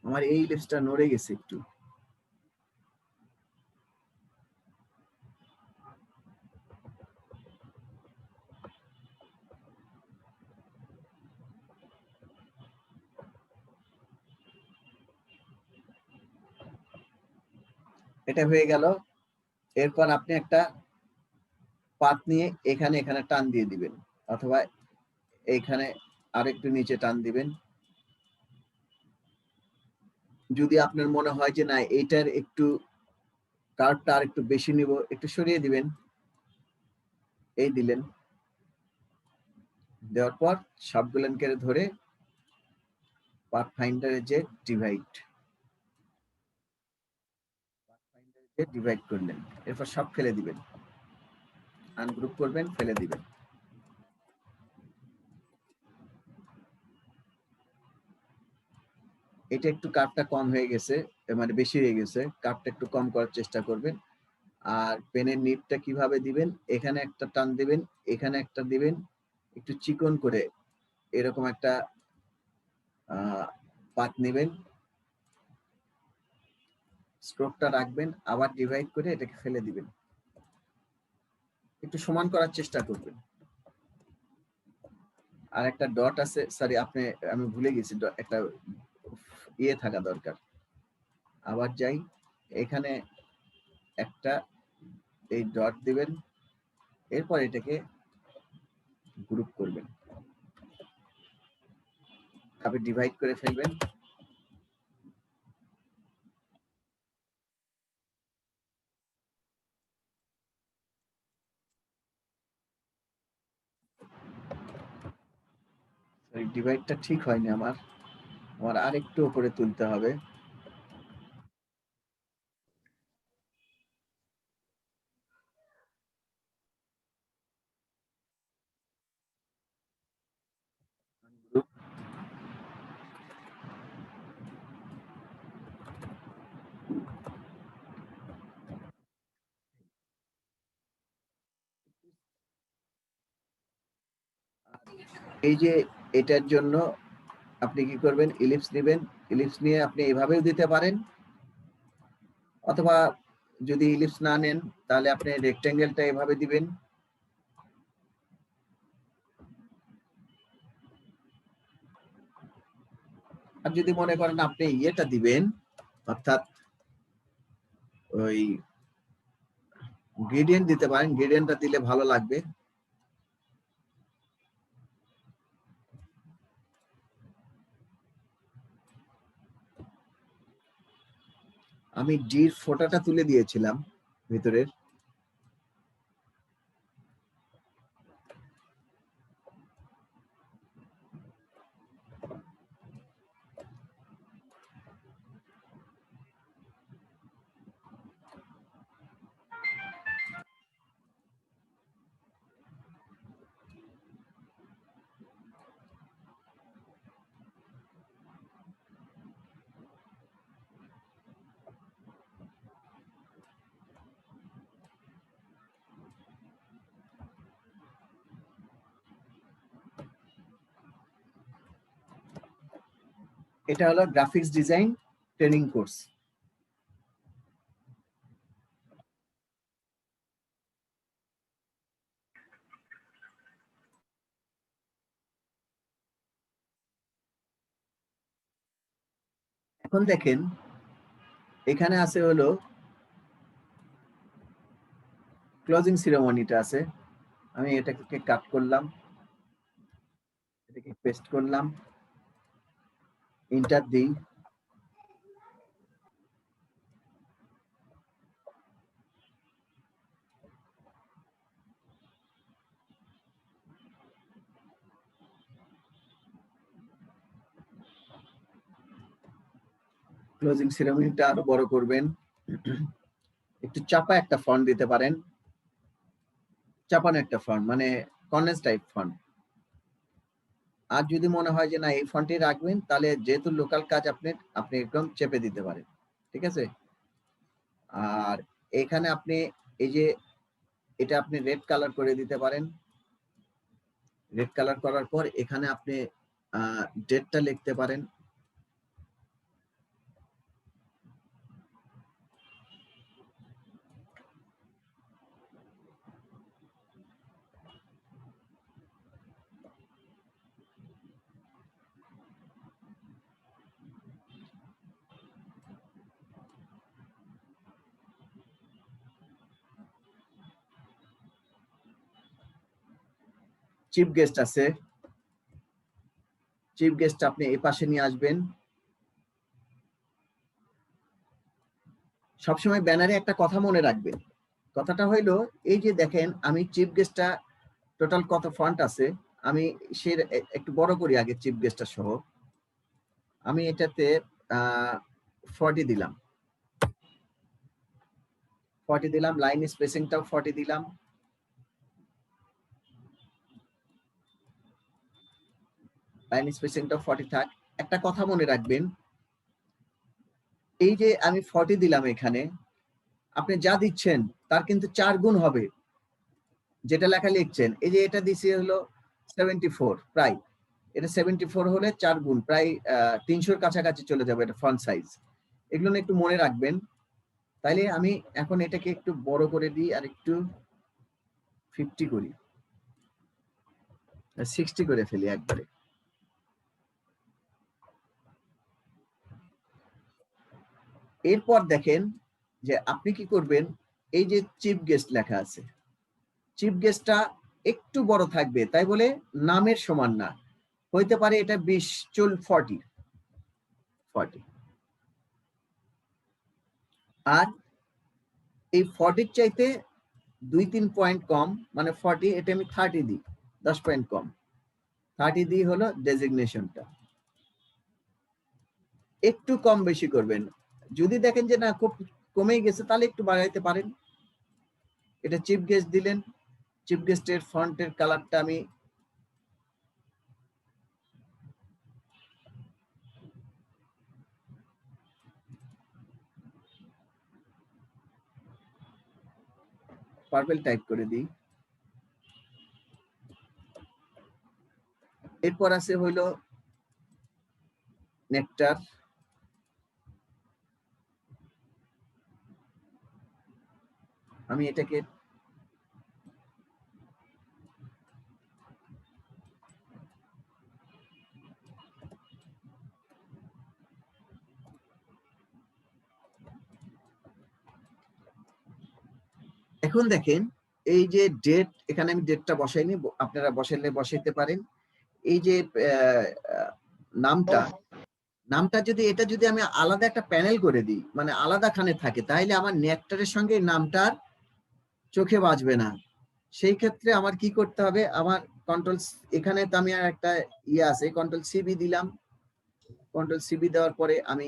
আমার এই ইলিপসটা নড়ে গেছে একটু, এটা হয়ে গেল। এরপর আপনি একটা পাত নিয়ে এখানে এখানে টান দিয়ে দিবেন, অথবা এইখানে আরেকটু নিচে টান দিবেন। যদি আপনার মনে হয় যে না এইটার একটু কার্ভটা আর একটু বেশি নিব, একটু সরিয়ে দিবেন, এই দিলেন। দেওয়ার পর সবগুলোকে ধরে পাথফাইন্ডারে যে ডিভাইড করলেন, এরপর সব ফেলে দিবেন, আনগ্রুপ করবেন, ফেলে দিবেন। এটা একটু কার্ভটা কম হয়ে গেছে, মানে বেশি হয়ে গেছে, কার্ভটা একটু কম করার চেষ্টা করবেন। আর পেনের নিবটা কিভাবে দিবেন, এখানে একটা টান দিবেন, এখানে একটা দিবেন, একটু চিকন করে এরকম একটা পাত নেবেন, স্ট্রোকটা রাখবেন, আবার ডিভাইড করে এটাকে ফেলে দিবেন, একটু সমান করার চেষ্টা করবেন। আর একটা ডট আছে, সরি আমি ভুলে গেছি, একটা ইয়ে থাকা দরকার। আবার যাই, এখানে একটা এই ডট দিবেন, এরপর এটাকে গ্রুপ করবেন, তারপর ডিভাইড করে ফেলবেন। ডিভাইডটা ঠিক হয়নি আমার, আমার আরেকটু উপরে তুলতে হবে। এই যে এটার জন্য আপনি কি করবেন, ইলিপস নেবেন, ইলিপস নিয়ে আপনি এভাবেও দিতে পারেন, অথবা যদি ইলিপস না নেন তাহলে আপনি রেক্টেঙ্গেলটা এভাবে দিবেন। আর যদি মনে করেন আপনি ইয়েটা দিবেন, অর্থাৎ ওই গ্রেডিয়েন্ট দিতে পারেন, গ্রেডিয়েন্টটা দিলে ভালো লাগবে। আমি ডির ফোঁটাটা তুলে দিয়েছিলাম ভিতরের, এটা হলো গ্রাফিক্স ডিজাইন ট্রেনিং কোর্স। এখন দেখেন এখানে আছে হলো ক্লোজিং সিরিমনিটা আছে, আমি এটাকে কাট করলাম, এটাকে পেস্ট করলাম, ইন্টার দিই, ক্লোজিং সেরেমনিটা আরো বড় করবেন, একটু চাপা একটা ফন্ট দিতে পারেন, চাপানো একটা ফন্ট মানে কন্ডেন্স টাইপ ফন্ট। আর যদি মনে হয় যে না এই ফন্টে রাখবেন, তাহলে যেহেতু লোকাল কাজ আপনি একদম চেপে দিতে পারেন, ঠিক আছে। আর এখানে আপনি এই যে এটা আপনি রেড কালার করে দিতে পারেন। রেড কালার করার পর এখানে আপনি ডেটটা লিখতে পারেন। চিফ গেস্ট আছে, চিফ গেস্ট আপনি এই পাশে নিয়ে আসবেন। সবসময় ব্যানারে একটা কথা মনে রাখবেন, কথাটা হইলো এই যে দেখেন আমি চিফ গেস্টটা টোটাল কত ফন্ট আছে, আমি সে একটু বড় করি আগে চিফ গেস্টটা সহ। আমি এটাতে 40 দিলাম, 40 দিলাম, লাইন স্পেসিংটাও 40 দিলাম। লাইন স্পেসিংটাও 40 থাক। একটা কথা মনে রাখবেন, এই যে আমি 40 দিলাম এখানে, আপনি যা দিচ্ছেন তার কিন্তু 4 গুণ হবে যেটা লেখা লিখছেন। এই যে এটা দিছি হলো 74 প্রায়, এটা 74 হলে 4 গুণ প্রায় 300-র কাছাকাছি চলে যাবে এটা ফন্ট সাইজ। এগুলো একটু মনে রাখবেন। তাইলে আমি এখন এটাকে একটু বড় করে দিই, আর একটু 50 করি, 60 করে ফেলি একবারে। এরপর দেখেন যে আপনি কি করবেন, এই যে চিফ গেস্ট লেখা আছে, চিফ গেস্টটা একটু বড় থাকবে, তাই বলে নামের সমান না, হইতে পারে এটা 20 চল 40। আর এই 40 চাইতে 2-3 পয়েন্ট কম, মানে 40, এটা আমি 30 দিই, 10 পয়েন্ট কম, 30 দিই হলো ডেজিগনেশনটা। একটু কম বেশি করবেন, যদি দেখেন যে না খুব কমে গেছে তাহলে একটু বাড়াইতে পারেন। এটা চিফ গেস্ট দিলেন, চিফ গেস্টের ফন্টের কালারটা আমি পার্পল টাইপ করে দিই। এরপর আছে হইলো নেকটার, আমি এটাকে এখন দেখেন এই যে ডেট, এখানে আমি ডেটটা বসাইনি, আপনারা বসাইলে বসাইতে পারেন। এই যে নামটা, নামটা যদি এটা যদি আমি আলাদা একটা প্যানেল করে দিই, মানে আলাদা খানে থাকে, তাহলে আমার নেকটারের সঙ্গে নামটার চোখে বাজবে না। সেই ক্ষেত্রে আমার কি করতে হবে, আমার কন্ট্রোল, এখানে তো আমি আর একটা আছে, কন্ট্রোল সিবি দিলাম। কন্ট্রোল সিবি দেওয়ার পরে আমি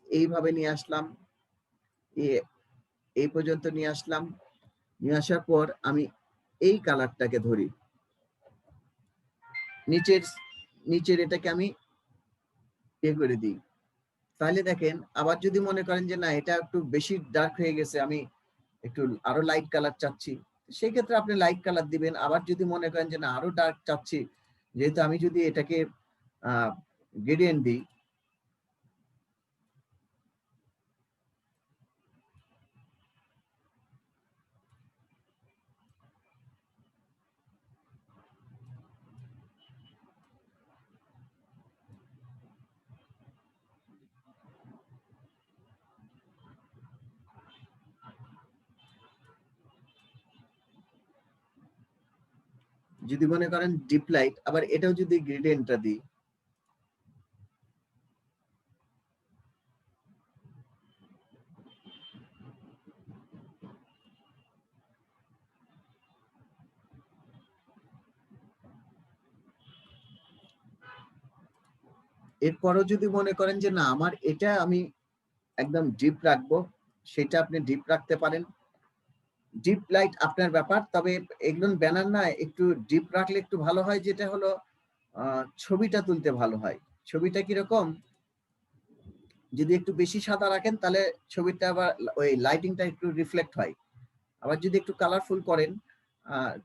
এইভাবে নিয়ে আসলাম, এই পর্যন্ত নিয়ে আসলাম। নিয়ে আসার পর আমি এই কালারটাকে ধরি, নিচের নিচের এটাকে আমি ইয়ে করে দিই। তাহলে দেখেন, আবার যদি মনে করেন যে না এটা একটু বেশি ডার্ক হয়ে গেছে, আমি একটু আরো লাইট কালার চাচ্ছি, সেই ক্ষেত্রে আপনি লাইট কালার দিবেন। আবার যদি মনে করেন যে না আরো ডার্ক চাচ্ছি, যেহেতু আমি যদি এটাকে গ্রেডিয়েন্ট দিই, যদি মনে করেন ডিপ লাইট, আবার এটাও যদি গ্রেডিয়েন্টটা দিই, এরপরও যদি মনে করেন যে না আমার এটা আমি একদম ডিপ রাখবো, সেটা আপনি ডিপ রাখতে পারেন। ডিপ লাইট আপনার ব্যাপার, তবে এগুলো ব্যানার না একটু ডিপ রাখলে একটু ভালো হয়, যেটা হলো ছবিটা তুলতে ভালো হয়। ছবিটা কিরকম, যদি একটু বেশি সাদা রাখেন তাহলে ছবিটা আবার ওই লাইটিংটা একটু রিফ্লেক্ট হয়। আবার যদি একটু কালারফুল করেন,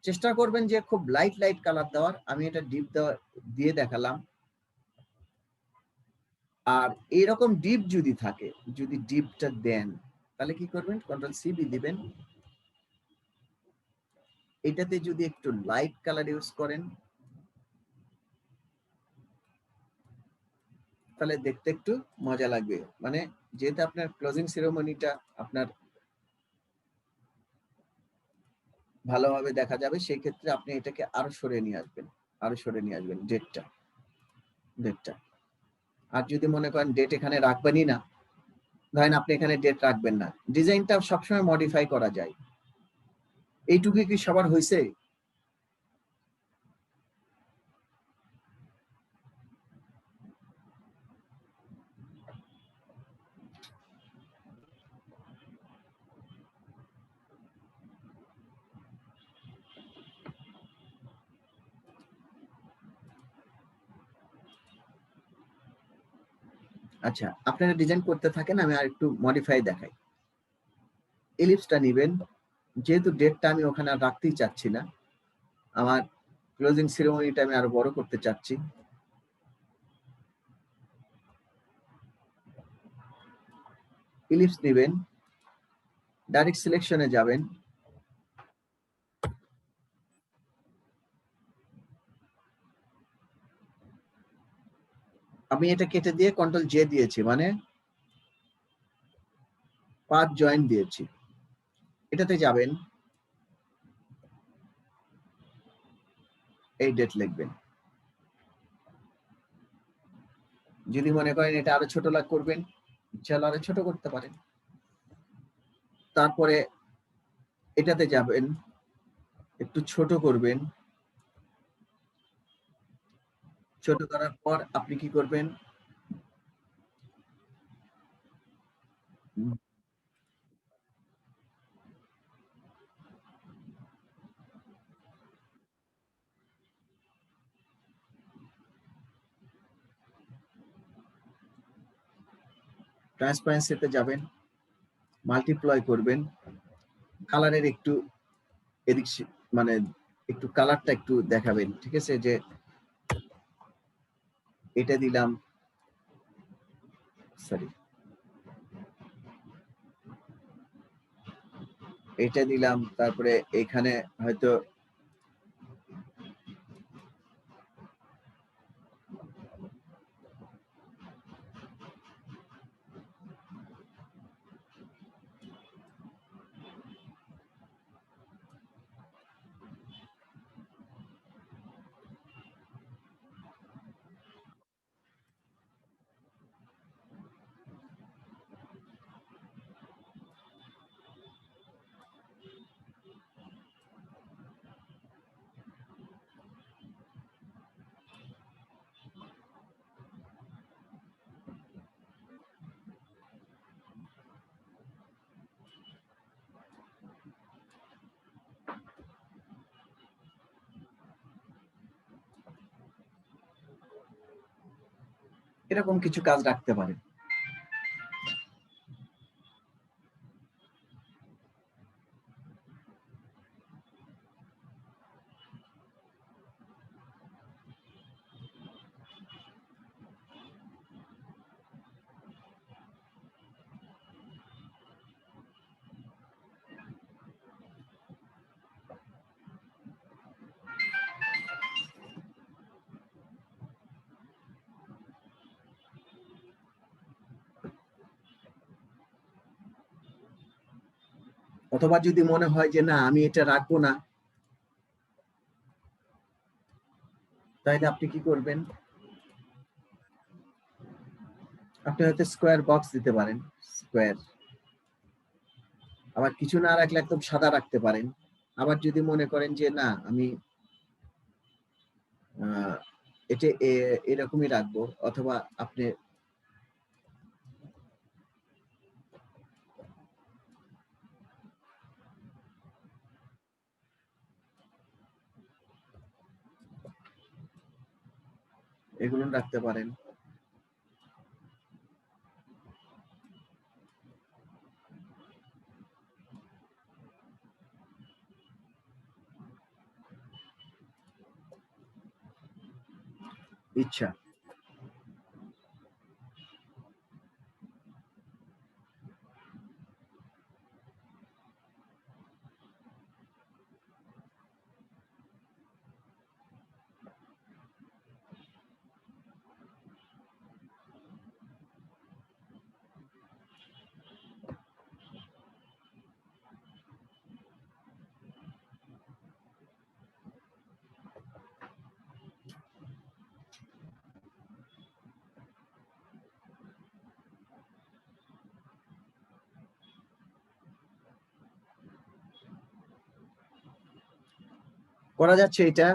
চেষ্টা করবেন যে খুব লাইট লাইট কালার দেওয়ার। আমি এটা ডিপ দিয়ে দেখালাম। আর এরকম ডিপ যদি থাকে, যদি ডিপটা দেন তাহলে কি করবেন, Ctrl+C দিবেন। এটাতে যদি একটু লাইট কালার ইউজ করেন তাহলে দেখতে একটু মজা লাগবে। মানে যেহেতু আপনার ক্লোজিং সেরেমনিটা আপনার ভালোভাবে দেখা যাবে, সেই ক্ষেত্রে আপনি এটাকে আরো সরিয়ে নিয়ে আসবেন, ডেটটা। আর যদি মনে করেন ডেট এখানে রাখবেনই না, ধরেন আপনি এখানে ডেট রাখবেন না, ডিজাইনটা সবসময় মডিফাই করা যায়। এইটুকু কি সবার হয়েছে? আচ্ছা, আপনারা ডিজাইন করতে থাকেন, আমি আর একটু মডিফাই দেখাই। এলিপসটা নিবেন, যেহেতু ডেটটা আমি ওখানে আর রাখতেই চাচ্ছি না, আমার ক্লোজিং সেরেমনিটা আমি আরো বড় করতে চাচ্ছি। এলিপস নেবেন, ডাইরেক্ট সিলেকশনে যাবেন, আমি এটা কেটে দিয়ে Ctrl+J দিয়েছি, মানে পাথ জয়েন দিয়েছি। এটাতে যাবেন, এই ডেট লিখবেন। যদি মনে করেন এটা আরো ছোট করবেন, ইচ্ছা হলে আরো ছোট করতে পারেন। তারপরে এটাতে যাবেন, একটু ছোট করবেন। ছোট করার পর আপনি কি করবেন, ট্রান্সপারেন্সিতে যাবেন, মাল্টিপ্লাই করবেন, কালারের একটু এদিক মানে একটু কালারটা একটু দেখাবেন, ঠিক আছে? যে এটা দিলাম, সরি এটা দিলাম, তারপরে এখানে হয়তো এরকম কিছু কাজ রাখতে পারেন। অথবা যদি মনে হয় যে না আমি এটা রাখবো না, তাহলে আপনি কি করবেন, আপনি হয়তো স্কোয়ার বক্স দিতে পারেন, স্কোয়ার। আবার কিছু না রাখলে একদম সাদা রাখতে পারেন। আবার যদি মনে করেন যে না আমি এটা এরকমই রাখবো, অথবা আপনি এগুলো রাখতে পারেন। ইচ্ছা। করা যাচ্ছে এটা।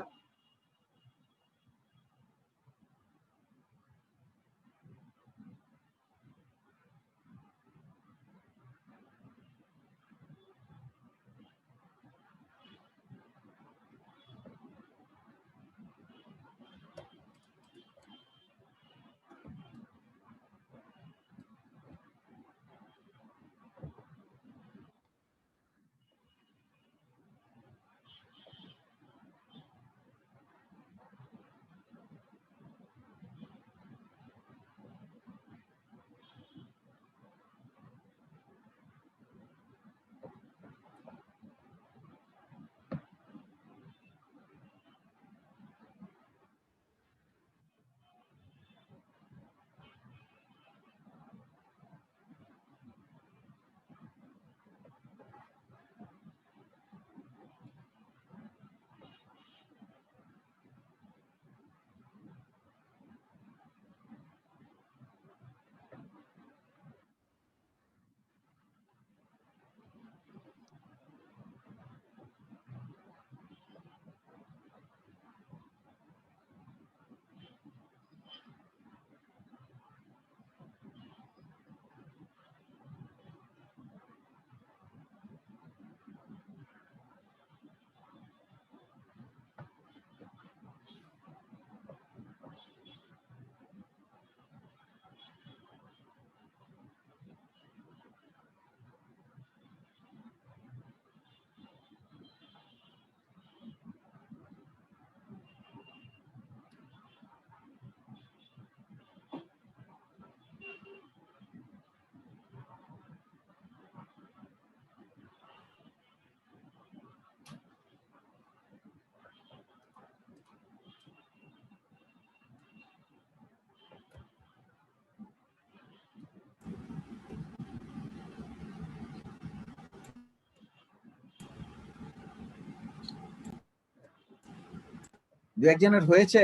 দু একজনের হয়েছে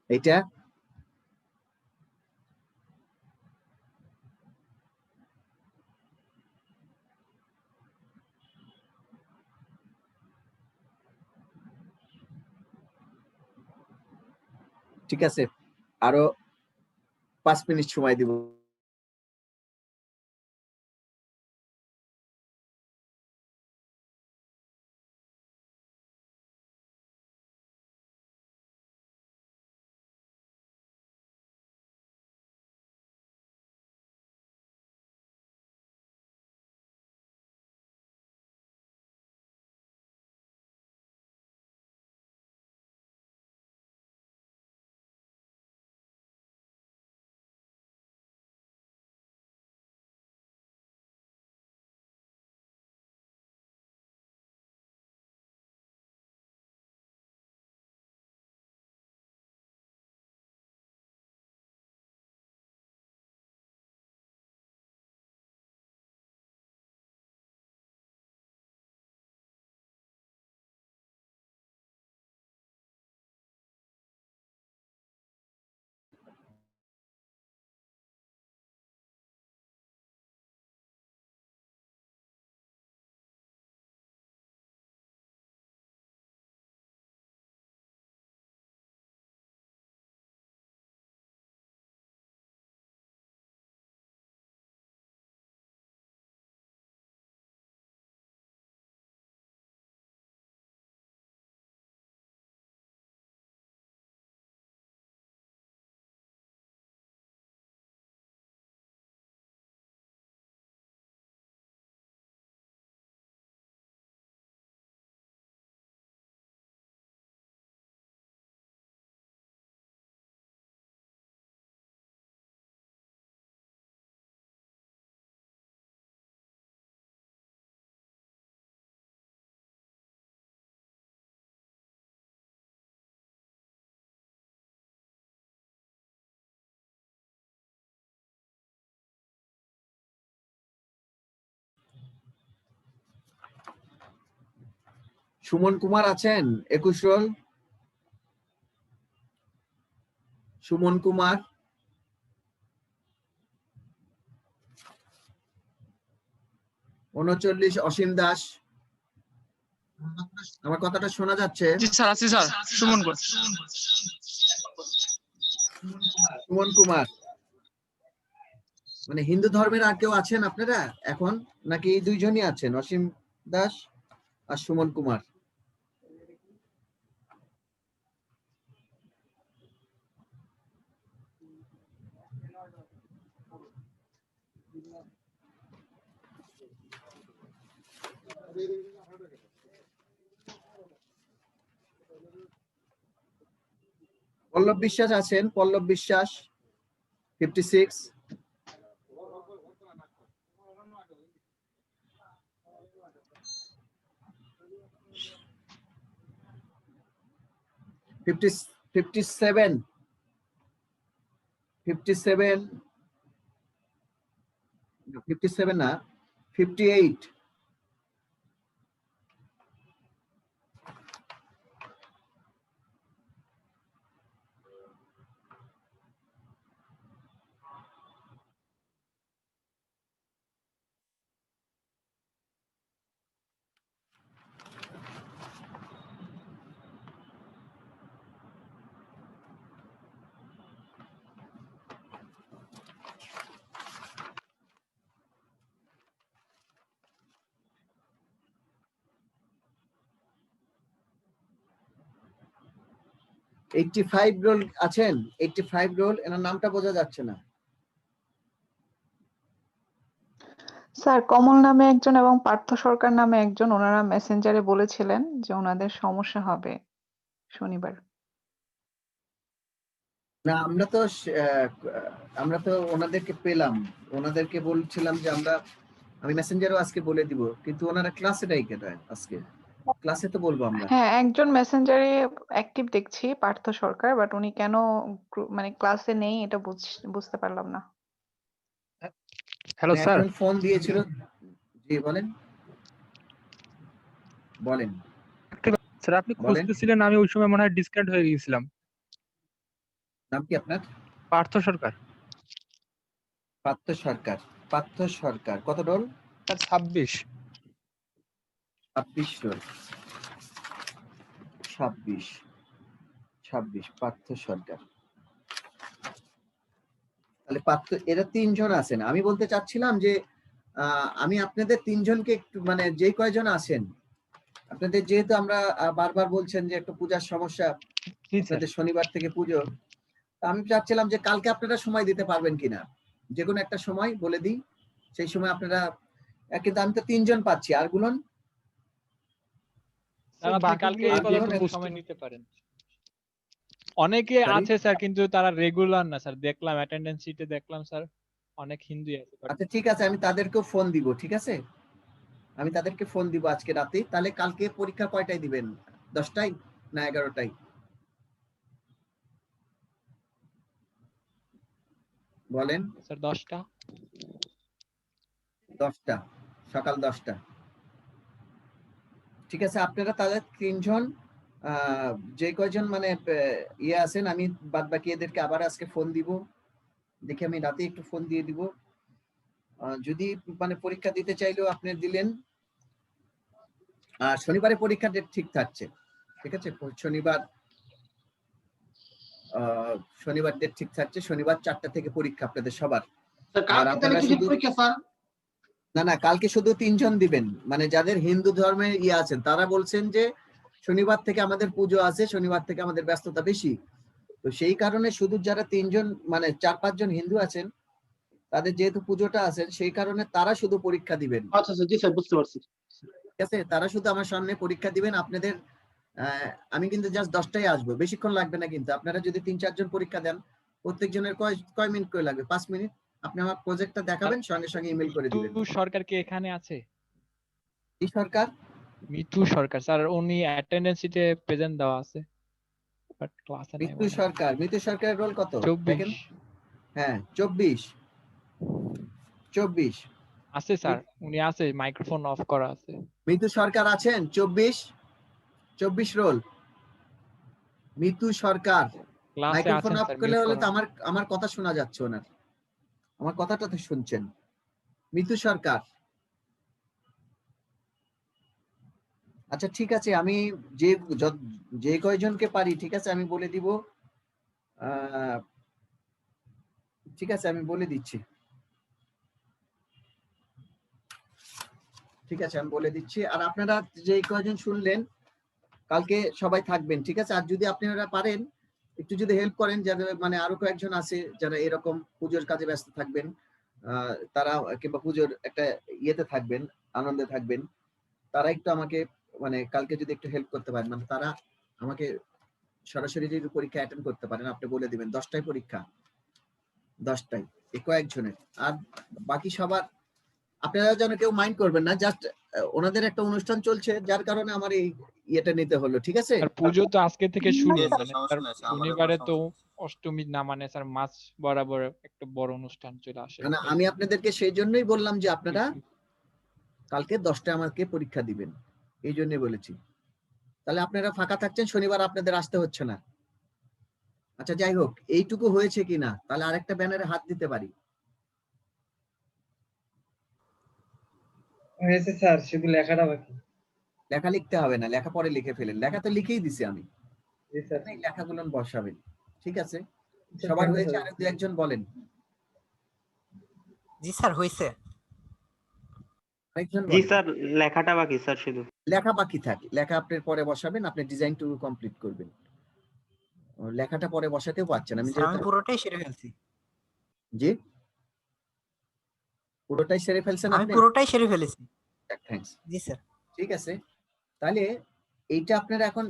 এটা? ঠিক আছে, আরো 5 মিনিট সময় দিব। সুমন কুমার আছেন 21 রোল? সুমন কুমার, ঊনচল্লিশ অসীম দাস। আমার কথাটা শোনা যাচ্ছে? জি স্যার, আছি স্যার। সুমন কর। সুমন কুমার, মানে হিন্দু ধর্মের আর কেউ আছেন আপনারা এখন, নাকি এই দুইজনই আছেন, অসীম দাস আর সুমন কুমার? পল্লব বিশ্বাস আছেন? পল্লব বিশ্বাস 56। ফিফটি 57 না, 58। এইটটি ফাইভ রোল আছেন? 85 রোল, এনার নামটা বোঝা যাচ্ছে না। স্যার কমল নামে একজন এবং পার্থ সরকার নামে একজন, ওনারা মেসেঞ্জারে বলেছিলেন যে ওনাদের সমস্যা হবে শনিবার। না, আমরা তো ওনাদেরকে পেলাম, ওনাদেরকে বলছিলাম যে আমি মেসেঞ্জারও আজকে বলে দিব, কিন্তু ওনারা ক্লাসে নাই কেন আজকে? ক্লাসে তো বলবো আমরা। হ্যাঁ, একজন মেসেঞ্জারে অ্যাক্টিভ দেখছি, পার্থ সরকার, বাট উনি কেন মানে ক্লাসে নেই এটা বুঝতে পারলাম না। Hello sir. একজন ফোন দিয়েছিল। জি বলেন বলেন। স্যার আপনি বলেন। খুঁজতেছিলেন, আমি ওই সময় মনে হয় ডিসকানেক্ট হয়ে গিয়েছিলাম। নাম কি আপনার? পার্থ সরকার। পার্থ সরকার। পার্থ সরকার কত রোল? স্যার 26। 26 রোল। 26 পার্থ সরকার। তাহলে এরা তিনজন আছেন। আমি বলতে চাচ্ছিলাম যে আমি আপনাদের তিনজনকে একটু, মানে যে কয়জন আছেন আপনাদের, যেহেতু আমরা বারবার বলছেন যে একটু পূজার সমস্যা, জি স্যার। আপনাদের শনিবার থেকে পুজো, তা আমি চাচ্ছিলাম যে কালকে আপনারা সময় দিতে পারবেন কিনা, যে কোনো একটা সময় বলে দিই, সেই সময় আপনারা। কিন্তু আমি তো তিনজন পাচ্ছি, আর গুলোন স্যার আপনি কালকে এই বাকিগুলো একটু একটু সময় নিতে পারেন। অনেকে Sorry? আছে স্যার, কিন্তু তারা রেগুলার না স্যার, দেখলাম অ্যাটেন্ডেন্স শিটে দেখলাম স্যার অনেক হিন্দুই আছে। but আচ্ছা ঠিক আছে, আমি তাদেরকেও ফোন দিব, ঠিক আছে? আমি তাদেরকে ফোন দিব আজকে রাতে। তাহলে কালকে পরীক্ষা কয়টায় দিবেন? 10টায় না 11টায়? বলেন। স্যার 10টা। 10টা, সকাল 10টা। ঠিক আছে, আপনারা তাহলে তিনজন যে কয়জন মানে ইয়ে আছেন, আমি বাদ বাকি এদেরকে আবার আজকে ফোন দিব, দেখি আমি রাতে একটু ফোন দিয়ে দিব। যদি মানে পরীক্ষা দিতে চাইলেও আপনি দিলেন। শনিবারে পরীক্ষা ডেট ঠিক থাকছে, ঠিক আছে? শনিবার ডেট ঠিক থাকছে, শনিবার 4টা থেকে পরীক্ষা আপনাদের সবার। আর আপনারা শুধু না, কালকে শুধু তিনজন দিবেন, মানে যাদের হিন্দু ধর্মে ইয়ে আছেন তারা বলছেন যে শনিবার থেকে আমাদের পুজো আছে, শনিবার থেকে আমাদের ব্যস্ততা বেশি, তো সেই কারণে শুধু যারা তিনজন, মানে 4-5 জন হিন্দু আছেন, তাদের যেহেতু পুজোটা আছে, সেই কারণে তারা শুধু পরীক্ষা দিবেন। আচ্ছা জি স্যার, বুঝতে পারছি। ঠিক আছে, তারা শুধু আমার সামনে পরীক্ষা দিবেন। আপনাদের আমি কিন্তু জাস্ট 10টায় আসবো, বেশিক্ষণ লাগবে না। কিন্তু আপনারা যদি 3-4 জন পরীক্ষা দেন, প্রত্যেকজনের কয় মিনিট করে লাগবে? 5 মিনিট। আপনি আমার প্রজেক্টটা দেখাবেন, সঙ্গে সঙ্গে ইমেল করে দিবেন। মিঠু সরকার কি এখানে আছে? কি সরকার? মিঠু সরকার স্যার, উনি অ্যাটেন্ডেন্স শিটে প্রেজেন্ট দেওয়া আছে, বাট ক্লাসে নাই। মিতু সরকার। মিতু সরকারের রোল কত দেখেন? 24 হ্যাঁ 24 আছে স্যার, উনি আছে, মাইক্রোফোন অফ করা আছে। মিতু সরকার আছেন 24। 24 রোল। মিতু সরকার। ক্লাসে মাইক্রোফোন আছেন অফ স্যার, করলে মিউট হলে তো করেন। আমার কথা শোনা যাচ্ছে ওনার। আমার কথাটা তো শুনছেন। মিতু সরকার। আচ্ছা ঠিক আছে, আমি যে কয়জনকে পারি ঠিক আছে আমি বলে দিব। ঠিক আছে আমি বলে দিচ্ছি। ঠিক আছে আমি বলে দিচ্ছি। আর আপনারা যে কয়জন শুনলেন কালকে সবাই থাকবেন, ঠিক আছে? আর যদি আপনারা পারেন একটু যদি হেল্প করেন, যাদের মানে আরো কয়েকজন আছে যারা এরকম পুজোর কাজে ব্যস্ত থাকবেন, তারা কিংবা পুজোর একটা ইয়েতে থাকবেন, আনন্দে থাকবেন, তারা একটু আমাকে মানে কালকে যদি একটু হেল্প করতে পারেন, মানে তারা আমাকে সরাসরি যদি পরীক্ষা অ্যাটেন্ড করতে পারেন, আপনি বলে দিবেন 10টায় পরীক্ষা, 10টায় এই কয়েকজনের। আর বাকি সবার আপনারা যেন কেউ মাইন্ড করবেন না, জাস্ট ওনাদের একটা অনুষ্ঠান চলছে যার কারণে আমার এই ইয়েটা নিতে হলো, ঠিক আছে? আর পুজো তো আজকে থেকে শুরু, জি স্যার, মানে সমস্যা তার নাই স্যার, আমাদের কোনো শনিবারে তো সমস্যা নেই। অষ্টমী না, মানে স্যার মাস বরাবর একটা বড় অনুষ্ঠান চলে আসে। না আমি আপনাদেরকে সেই জন্যই বললাম যে আপনারা কালকে 10টায় আমাকে পরীক্ষা দিবেন, এই জন্যই বলেছি। তাহলে আপনারা ফাঁকা থাকছেন, শনিবার আপনাদের আসতে হচ্ছে না। আচ্ছা যাই হোক, এইটুকু হয়েছে কিনা, তাহলে আরেকটা ব্যানারে হাত দিতে পারি। হয়েছে স্যার, শুধু লেখাটা বাকি। লেখা লিখতে হবে না, লেখা পরে লিখে ফেলেন, লেখা তো লিখেই দিছি আমি। জি স্যার। এই লেখাগুলো বসাবেন, ঠিক আছে? স্যার, সবার thank you, হয়েছে? স্যার। আরো দু একজন বলেন। জি স্যার, হয়েছে। আরেকজন জি বলেন। স্যার, লেখাটা বাকি স্যার শুধু। লেখা বাকি থাকে, লেখা আপনার পরে বসাবেন, আপনি ডিজাইন টু কমপ্লিট করবেন। লেখাটা পরে বসাতেও পারছেন, আমি স্যার আমি যেহেতু পুরোটাই সেরে ফেলছি। জি পুরোটাই সেরে ফেলছেন আমি আপনি? পুরোটাই সেরে ফেলেছি। থ্যাঙ্কস। জি স্যার। ঠিক আছে, তাহলে এইটা আপনার এখন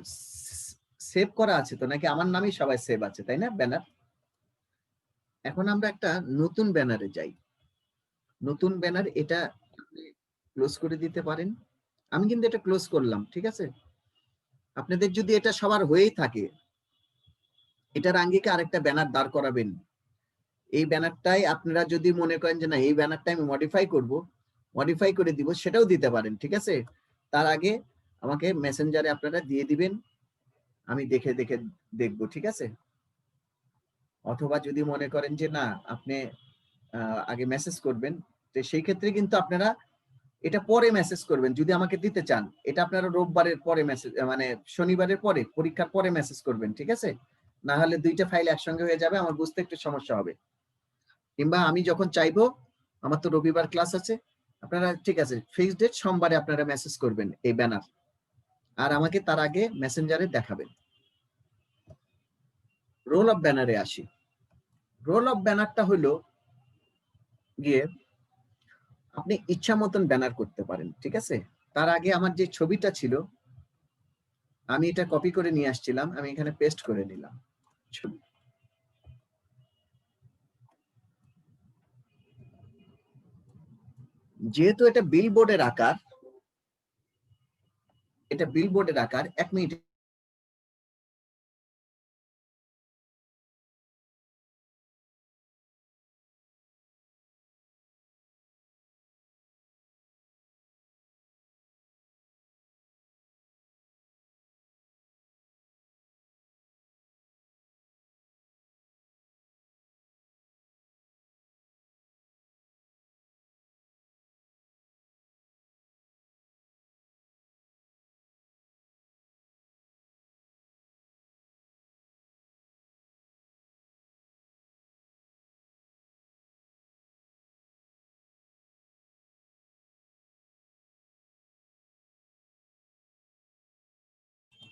সেভ করা আছে তো নাকি? আমার নামই সবাই সেভ আছে তাই না ব্যানার? এখন আমরা একটা নতুন ব্যানারে যাই। নতুন ব্যানার, এটা ক্লোজ করে দিতে পারেন। আমি কিন্তু এটা ক্লোজ করলাম, ঠিক আছে? আপনাদের যদি এটা সবার হয়েই থাকে, এটার আঙ্গিকে আরেকটা ব্যানার দাঁড় করাবেন। এই ব্যানারটাই আপনারা যদি মনে করেন যে না এই ব্যানারটা আমি মডিফাই করে দিব, সেটাও দিতে পারেন, ঠিক আছে? তার আগে আমাকে মেসেঞ্জারে আপনারা দিয়ে দিবেন, আমি দেখে দেখবো, ঠিক আছে? অথবা যদি মনে করেন যে না আপনি আগে মেসেজ করবেন, তো সেই ক্ষেত্রে কিন্তু আপনারা এটা পরে মেসেজ করবেন যদি আমাকে দিতে চান। এটা আপনারা রোববারের পরে মেসেজ, মানে শনিবারের পরে, পরীক্ষার পরে মেসেজ করবেন, ঠিক আছে? না হলে দুইটা ফাইল একসঙ্গে হয়ে যাবে, আমার বুঝতে একটু সমস্যা হবে। কিংবা আমি যখন চাইবো, আমার তো রবিবার ক্লাস আছে, আপনারা ঠিক আছে ফিক্সড ডেট সোমবারে আপনারা মেসেজ করবেন এই ব্যানার, আর আমাকে তার আগে মেসেঞ্জারে দেখাবেন। রোল অফ ব্যানারে আসি। রোল অফ ব্যানারটা হলো গিয়ে আপনি ইচ্ছা মতন ব্যানার করতে পারেন, ঠিক আছে? তার আগে আমার যে ছবিটা ছিল আমি এটা কপি করে নিয়ে আসছিলাম, আমি এখানে পেস্ট করে নিলাম ছবি। যেহেতু এটা বিলবোর্ডের আকার, এটা বিলবোর্ডের আকার, 1 মিনিট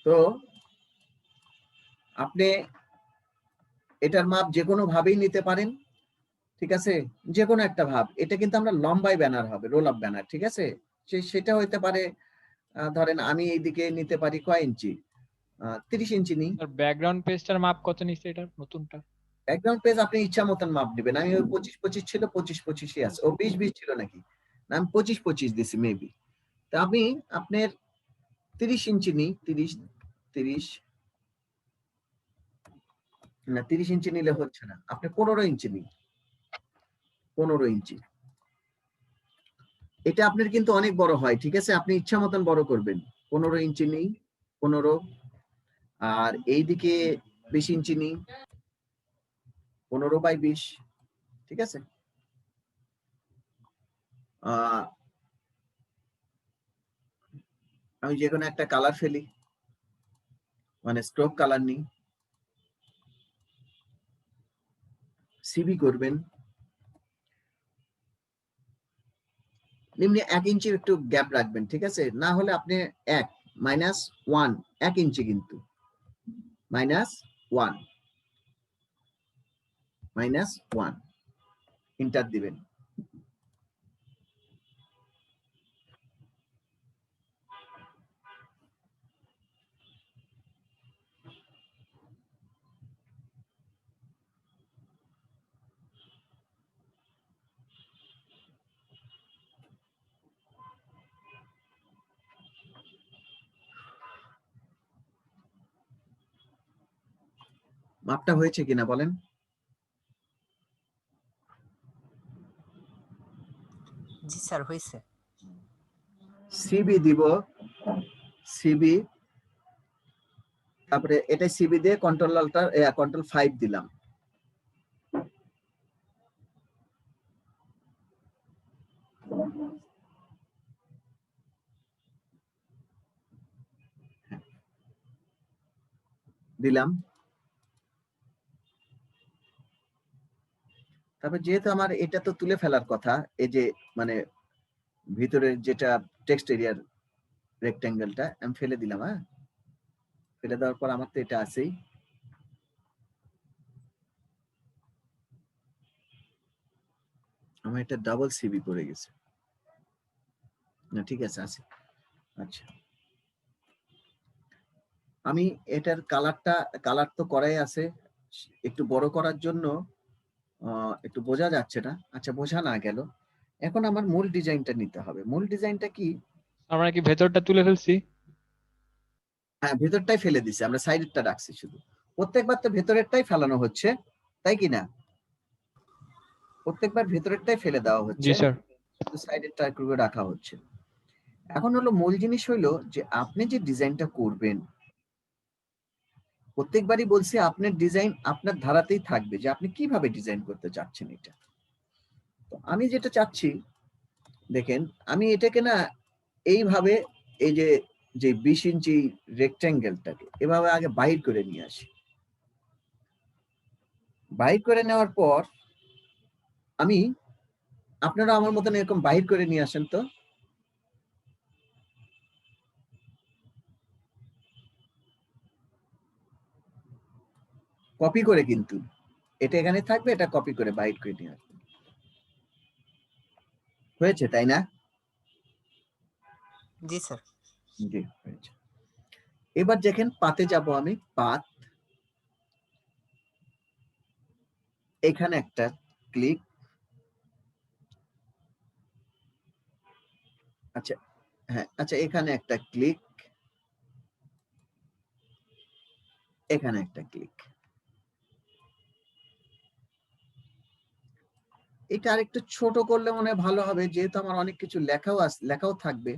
তো আপনি এটার মাপ যে কোনো ভাবেই নিতে পারেন, ঠিক আছে? যে কোনো একটা ভাব। এটা কিন্তু আমরা লম্বাই ব্যানার হবে, রোল অফ ব্যানার, ঠিক আছে? সেটা হইতে পারে ধরেন আমি এইদিকে নিতে পারি কয় ইঞ্চি, 30 ইঞ্চি নিই। স্যার ব্যাকগ্রাউন্ড পেজটার মাপ কত নিচ্ছে এটা নতুনটা? ব্যাকগ্রাউন্ড পেজ আপনি ইচ্ছা মতন মাপ দিবেন। আমি ওই 25-25 ছিল, 25-25ই আছে। ও 20-20 ছিল নাকি? না আমি 25-25 দিছি মেবি। তা আমি আপনার 30 ইঞ্চি নিই, 30 না 30 ইঞ্চি নিলে হচ্ছে না, আপনি 15 ইঞ্চি নিন, 15 ইঞ্চি। এটা আপনার কিন্তু অনেক বড় হয়, ঠিক আছে? আপনি ইচ্ছা মতন বড় করবেন। 15 ইঞ্চি নেই, 15, আর এইদিকে 20 ইঞ্চি নিই, 15/20, ঠিক আছে? আমি যে কোনো একটা কালার ফেলি, মানে স্ট্রোক কালার নিই, সিবি করবেন, নিম্নে 1 ইঞ্চির একটু গ্যাপ রাখবেন, ঠিক আছে? না হলে আপনি -1 1 ইঞ্চি, কিন্তু -1 এন্টার দিবেন। মাপটা হয়েছে কিনা বলেন? জি স্যার হয়েছে। সিবি দিব, সিবি, তারপরে এটাই সিবি দিয়ে কন্ট্রোল 5 দিলাম। দিলাম। তারপর যেহেতু আমার এটা তো তুলে ফেলার কথা, এই যে মানে ভিতরের যেটা টেক্সট এরিয়ার রেক্ট্যাঙ্গেলটা আমি ফেলে দিলাম। হ্যাঁ, ফেলে দেওয়ার পর আমার তো এটা আছেই। আমার এটা ডাবল সিবি পড়ে গেছে, না ঠিক আছে, আছে। আচ্ছা, আমি এটার কালার তো করাই আছে, একটু বড় করার জন্য একটু বোঝা যাচ্ছে না। আচ্ছা, বোঝা না গেল, এখন আমার মূল ডিজাইনটা নিতে হবে। মূল ডিজাইনটা কি? আমরা কি ভেতরটা তুলে ফেলছি? হ্যাঁ, ভেতরটাই ফেলে দিছি, আমরা সাইডেরটা রাখছি শুধু। প্রত্যেকবার তো ভেতরেরটাই ফেলানো হচ্ছে, তাই কি না? প্রত্যেকবার ভেতরেরটাই ফেলে দেওয়া জি হচ্ছে, স্যার। শুধু সাইডেরটা একটু করে রাখা হচ্ছে। এখন হলো মূল জিনিস হইলো যে আপনি যে ডিজাইনটা করবেন, প্রত্যেকবারই বলছি আপনার ডিজাইন আপনার ধারাতেই থাকবে, যে আপনি কিভাবে ডিজাইন করতে চাচ্ছেন এটা। তো আমি যেটা চাচ্ছি, দেখেন, আমি এটাকে না এইভাবে, এই যে 20 ইঞ্চি রেক্ট্যাঙ্গেলটাকে এভাবে আগে বাইর করে নিয়ে আসি। বাইর করে নেওয়ার পর আমি, আপনারা আমার মতন এরকম বাইর করে নিয়ে আসেন তো। কপি করে, কিন্তু এটা এখানে থাকবে, এটা কপি করে বাইর করে নিয়ে আসবেন। হয়েছে তাই না? জি স্যার। জি, হয়েছে। এবার দেখেন, পাতে যাব আমি, পাত, এখানে একটা ক্লিক। আচ্ছা, হ্যাঁ, আচ্ছা, এখানে একটা ক্লিক, এখানে একটা ক্লিক। এটা আরেকটু ছোট করলে মনে হয় ভালো হবে, যেহেতু আমার অনেক কিছু লেখাও থাকবে।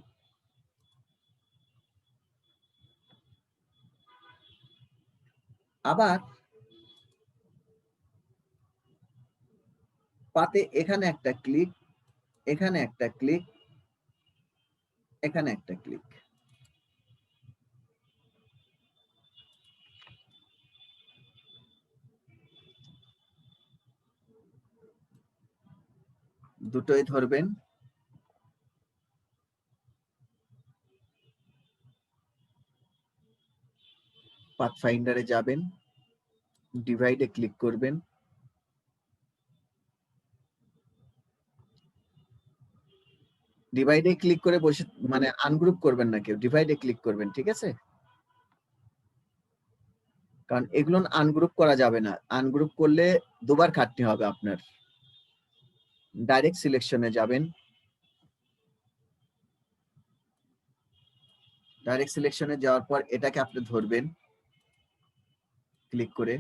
আবার পাতে এখানে একটা ক্লিক, এখানে একটা ক্লিক, এখানে একটা ক্লিক। দুটোই ধরবেন। পাথফাইন্ডারে যাবেন, ডিভাইডে ক্লিক করবেন, ডিভাইডে ক্লিক করে বসে, মানে আনগ্রুপ করবেন না কেউ, ডিভাইডে ক্লিক করবেন, ঠিক আছে? কারণ এগুলো আনগ্রুপ করা যাবে না, আনগ্রুপ করলে দুবার খাটনি হবে আপনার। ডাইরেক্ট সিলেকশনে যাবেন, ডাইরেক্ট সিলেকশনে যাওয়ার পর এটাকে আপনি ধরবেন ক্লিক করে,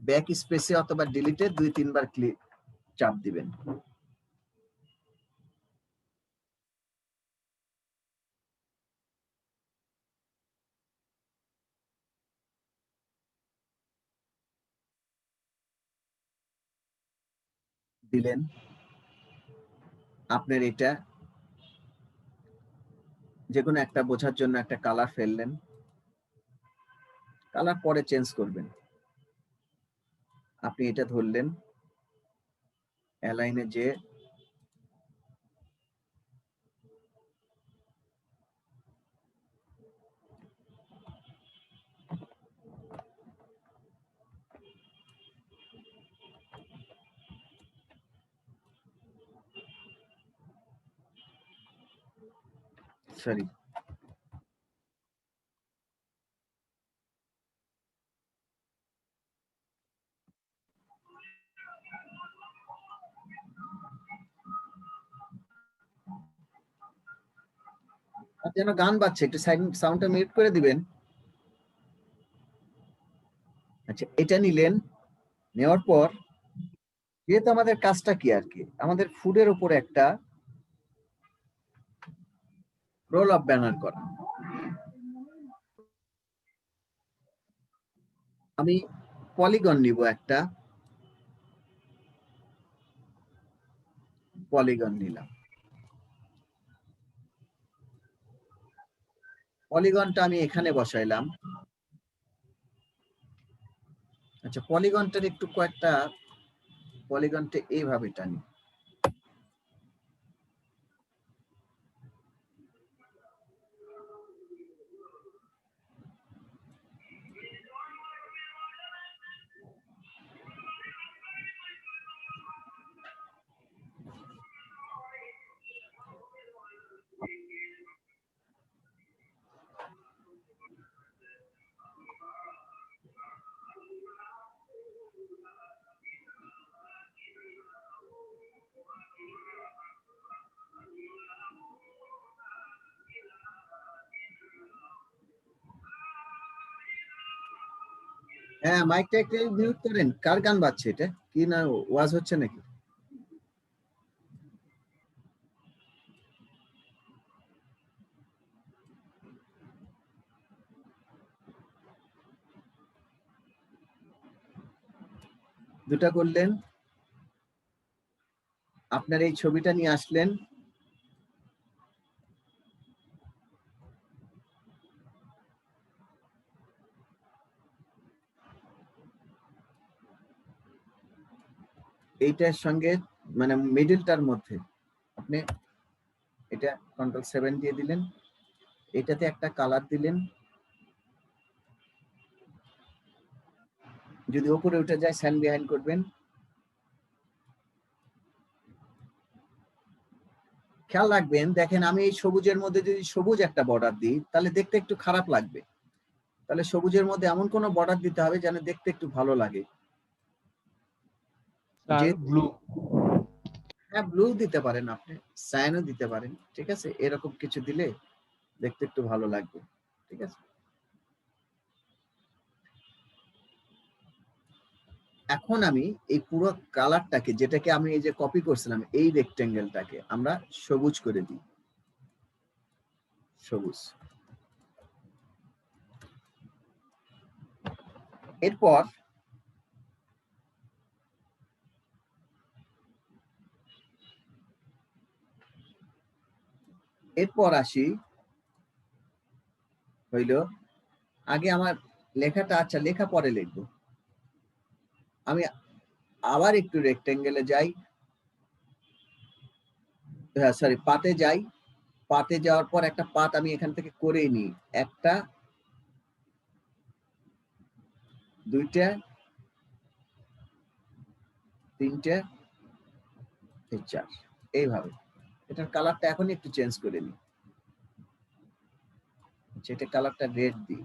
ব্যাক স্পেসে অথবা ডিলিটে 2-3 বার ক্লিক চাপ দিবেন। দিলেন, আপনার এটা যে কোনো একটা বোঝার জন্য একটা কালার ফেললেন, কালার পরে চেঞ্জ করবেন। আপনি এটা ধরলেন, অ্যালাইনে যে সরি যেন গান বাজছে, একটু সাউন্ডটা মিউট করে দিবেন। আচ্ছা, এটা নিলেন, নেওয়ার পর যেহেতু আমাদের কাজটা কি আর কি, আমাদের ফুডের উপরে একটা রোল অফ ব্যানার করা। আমি পলিগন নিব, একটা পলিগন নিলাম। পলিগনটা আমি এখানে বসাইলাম। আচ্ছা, পলিগনটার একটু কয়েকটা পলিগনটা এইভাবে টানি। হ্যাঁ, মাইকটা একটু মিউট করেন। কার গান বাজছে এটা? কি না ওয়াজ হচ্ছে নাকি? দুটা করলেন, আপনার এই ছবিটা নিয়ে আসলেন, এইটার সঙ্গে মানে মিডলটার মধ্যে আপনি এটা Ctrl+7 দিয়ে দিলেন, এটাতে একটা কালার দিলেন, যদি উপরে উঠে যায় স্যান্ড বিহাইন্ড করবেন। খেয়াল রাখবেন, দেখেন আমি এই সবুজের মধ্যে যদি সবুজ একটা বর্ডার দিই তাহলে দেখতে একটু খারাপ লাগবে। তাহলে সবুজের মধ্যে এমন কোনো বর্ডার দিতে হবে যেন দেখতে একটু ভালো লাগে। Sir blue. হ্যাঁ, ব্লু দিতে পারেন, আপনি সায়ানও দিতে পারেন, ঠিক আছে, এরকম কিছু দিলে দেখতে একটু ভালো লাগবে, ঠিক আছে। এখন আমি এই পুরো কালারটাকে, যেটাকে আমি এই যে কপি করছিলাম, এই রেক্টেঙ্গেলটাকে আমরা সবুজ করে দিই, সবুজ। এরপর আসি হইল, আগে আমার লেখাটা, আচ্ছা লেখা পরে লিখবো। আমি আবার একটু রেক্টেঙ্গেলে যাই, সরি পাতে যাই। পাতে যাওয়ার পর একটা পাত আমি এখান থেকে করেই নিই, একটা, দুইটা, তিনটে, চার, এইভাবে। এটার কালারটা এখনই একটু চেঞ্জ করে নিই, এটা কালারটা রেড দিই।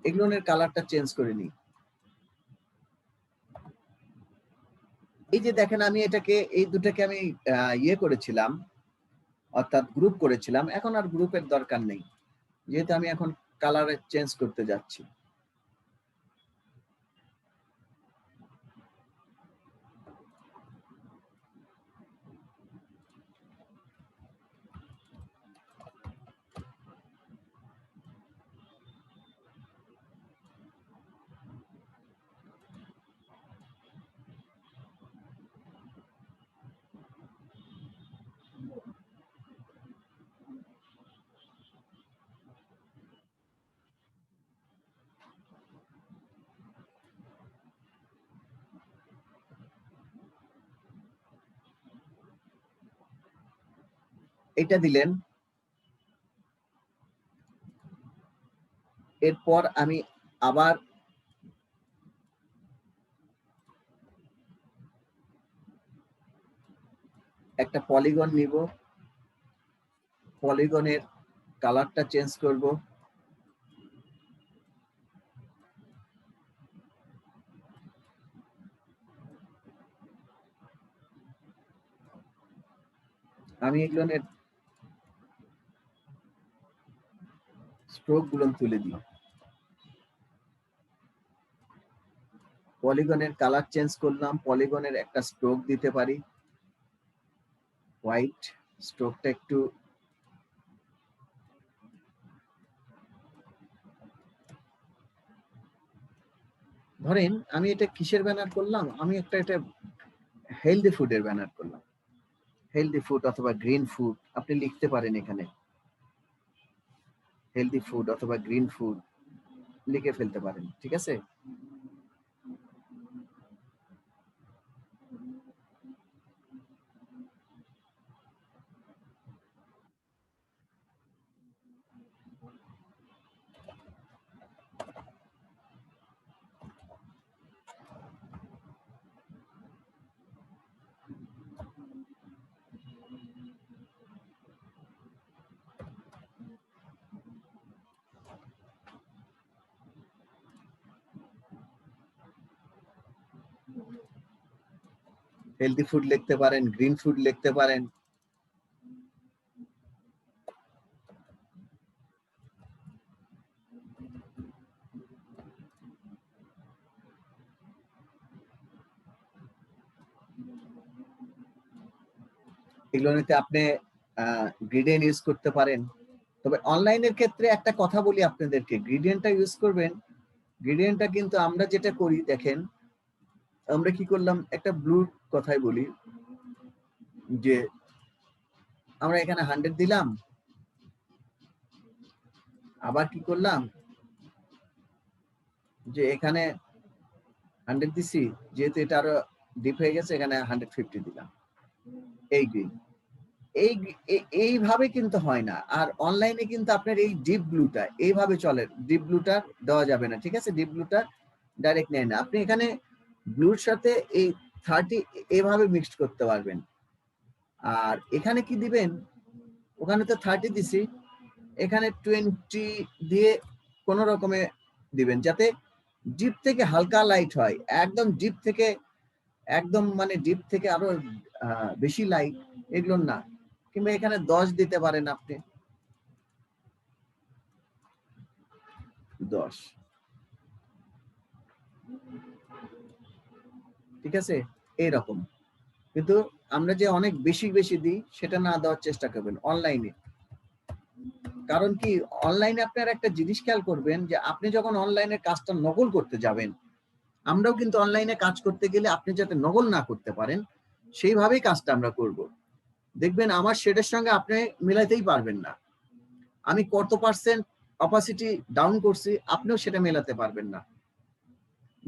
এগুলোর কালারটা চেঞ্জ করে নিই। এই যে দেখেন, আমি এটাকে, এই দুটাকে আমি ইয়ে করেছিলাম, অর্থাৎ গ্রুপ করেছিলাম, এখন আর গ্রুপের দরকার নেই, যেহেতু আমি এখন কালার চেঞ্জ করতে যাচ্ছি। এটা দিলেন, এরপর আমি আবার একটা পলিগন নিব, পলিগনের কালারটা চেঞ্জ করব, আমি এগুলোর স্ট্রোক গুলো তুলে দিই, পলিগনের কালার চেঞ্জ করলাম, পলিগনের একটা স্ট্রোক দিতে পারি, হোয়াইট স্ট্রোকটা একটু ধরেন আমি এটা কিসের ব্যানার করলাম, আমি এটা হেলদি ফুডের ব্যানার করলাম, হেলদি ফুড অথবা গ্রিন ফুড আপনি লিখতে পারেন, এখানে হেলদি ফুড অথবা গ্রিন ফুড লিখে ফেলতে পারেন, ঠিক আছে। হেলদি ফুড লিখতে পারেন, গ্রিন ফুড লিখতে পারেন, এগুলো নিতে আপনি গ্রেডিয়েন্ট ইউজ করতে পারেন। তবে অনলাইনের ক্ষেত্রে একটা কথা বলি আপনাদেরকে, গ্রেডিয়েন্টটা ইউজ করবেন, গ্রেডিয়েন্টটা কিন্তু আমরা যেটা করি দেখেন, আমরা কি করলাম, একটা ব্লুর কথাই বলি, যে আমরা এখানে 100 দিলাম, আবার কি করলাম যে এখানে 100 দিছি, যেহেতু এটা আরো ডিপ হয়ে গেছে এখানে 150 দিলাম, এই গ্রিন, এইভাবে কিন্তু হয় না। আর অনলাইনে কিন্তু আপনার এই ডিপ ব্লুটা এইভাবে চলে, ডিপ ব্লুটা দেওয়া যাবে না, ঠিক আছে, ডিপ ব্লুটা ডাইরেক্ট নেয় না, আপনি এখানে ব্লুর সাথে এই 30 এইভাবে মিক্সড করতে পারবেন। আর এখানে কি দিবেন, ওখানে তো 30 দিছি, এখানে 20 দিয়ে কোন রকমে দিবেন, যাতে ডিপ থেকে হালকা লাইট হয়, একদম ডিপ থেকে একদম মানে ডিপ থেকে আরো বেশি লাইট এগুলো না। কিংবা এখানে 10 দিতে পারেন আপনি, 10, ঠিক আছে, এইরকম। কিন্তু আমরা যে অনেক বেশি বেশি দিই সেটা না দেওয়ার চেষ্টা করবেন অনলাইনে। কারণ কি, অনলাইনে আপনার একটা জিনিস খেয়াল করবেন, যে আপনি যখন অনলাইনে কাজটা নকল করতে যাবেন, আমরাও কিন্তু অনলাইনে কাজ করতে গেলে আপনি যাতে নকল না করতে পারেন সেইভাবেই কাজটা আমরা করব। দেখবেন আমার শেডের সঙ্গে আপনি মেলাতেই পারবেন না, আমি কত পার্সেন্ট অপাসিটি ডাউন করছি আপনিও সেটা মেলাতে পারবেন না,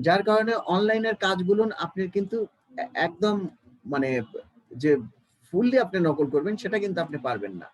যার কারণে অনলাইনের কাজগুলো আপনি কিন্তু একদম মানে যে ফুললি আপনি নকল করবেন সেটা কিন্তু আপনি পারবেন না।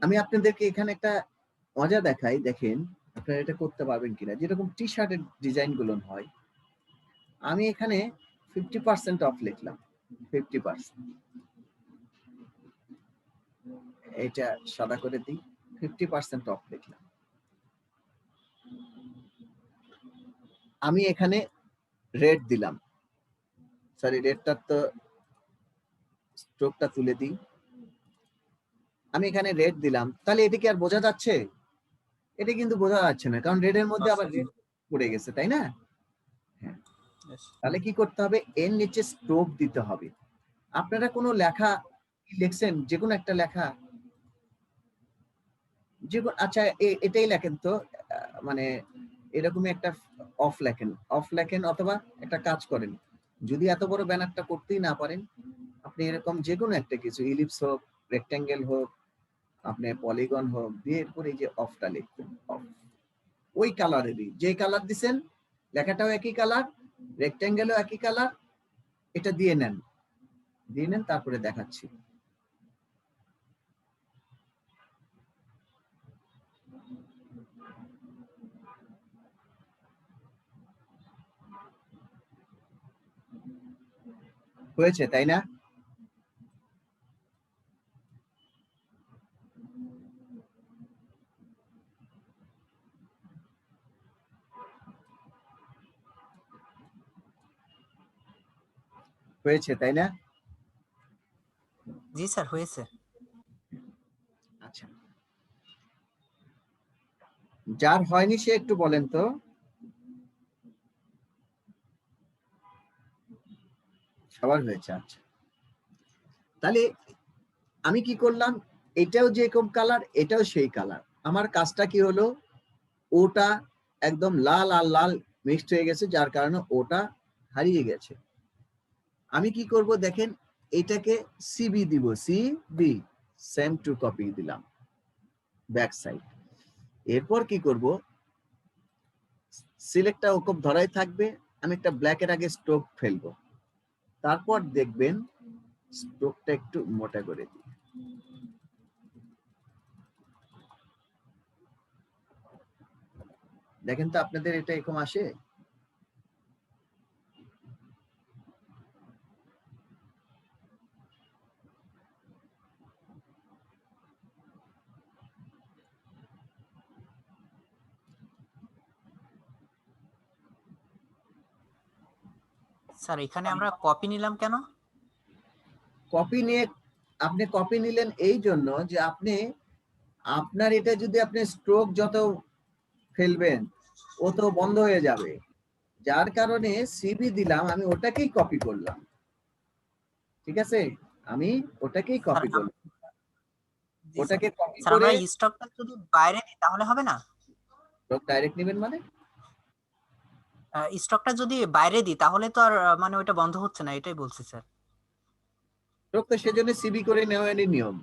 আমি আপনাদেরকে এখানে একটা মজা দেখাই, দেখেন আপনারা এটা করতে পারবেন কিনা, যেরকম টি শার্টের ডিজাইন গুলো হয়, আমি এখানে 50% অফ লিখলাম, 50%, এটা সাদা করে দিই, 50% অফ লিখলাম, আমি এখানে রেড দিলাম, সরি রেডটা তো স্ট্রোকটা তুলে দিই, আমি এখানে রেড দিলাম, তাহলে এটা কি আর বোঝা যাচ্ছে এটা কিন্তু বোঝা যাচ্ছে না, কারণ রেডের মধ্যে আবার রেড পড়ে গেছে, তাই না? হ্যাঁ, Yes. তাহলে কি করতে হবে, এর নিচে স্ট্রোক দিতে হবে। আপনারা কোনো লেখা কি লিখছেন, যে কোনো একটা লেখা, যে আচ্ছা এটাই লেখেন তো, মানে এরকমই একটা অফ লেখেন অথবা একটা কাজ করেন, যদি এত বড় ব্যানারটা করতেই না পারেন, আপনি এরকম যে কোনো একটা কিছু, ইলিপস হোক, রেক্ট্যাঙ্গেল হোক, আপনি পলিগন হোক, দিয়ে এরপরে এই যে অফটা লিখবেন, অফ ওই কালারেরই, যে কালার দিছেন লেখাটাও একই কালার, রেক্ট্যাঙ্গেলও একই কালার, এটা দিয়ে নেন, তারপরে দেখাচ্ছি। হয়েছে, তাই না? হয়েছে, তাই না? জি স্যার, হয়েছে। আচ্ছা, যার হয়নি সে একটু বলেন তো। সবার হয়েছে, আচ্ছা। তাহলে আমি কি করলাম, এটাও যেরকম কালার, এটাও সেই কালার। আমার কাজটা কি হলো, ওটা একদম লাল আর লাল মিক্সড হয়ে গেছে, যার কারণে ওটা হারিয়ে গেছে। আমি কি করব দেখেন, এটাকে সিবি দিব, সিবি, সেম টু কপি দিলাম ব্যাক সাইড। এরপর কি করব, সিলেক্টটা ওকম ধরাই থাকবে, আমি একটা ব্ল্যাকের আগে স্ট্রোক ফেলবো, তারপর দেখবেন স্ট্রোকটা একটু মোটা করে দিই। দেখেন তো আপনাদের এটা এরকম আসে? স্যার এখানে আমরা কপি নিলাম কেন? কপি নিয়ে, আপনি কপি নিলেন এই জন্য যে আপনি, আপনার এটা যদি আপনি স্ট্রোক যত ফেলবেন ও তো বন্ধ হয়ে যাবে, যার কারণে সিবি দিলাম, আমি ওটাকেই কপি করলাম। ঠিক আছে, আমি ওটাকেই স্যার কপি করলাম, জি স্যার। ওটাকে কপি স্যার করে আমরা স্টকটা যদি বাইরে দিই তাহলে হবে না? স্ট্রোক ডাইরেক্ট নেবেন মানে? স্টকটা যদি বাইরে দিই তাহলে তো আর মানে ওইটা বন্ধ হচ্ছে না, এটাই বলছি স্যার। স্ট্রোক তো সেজন্য সিবি করে নেওয়ারই নিয়ম,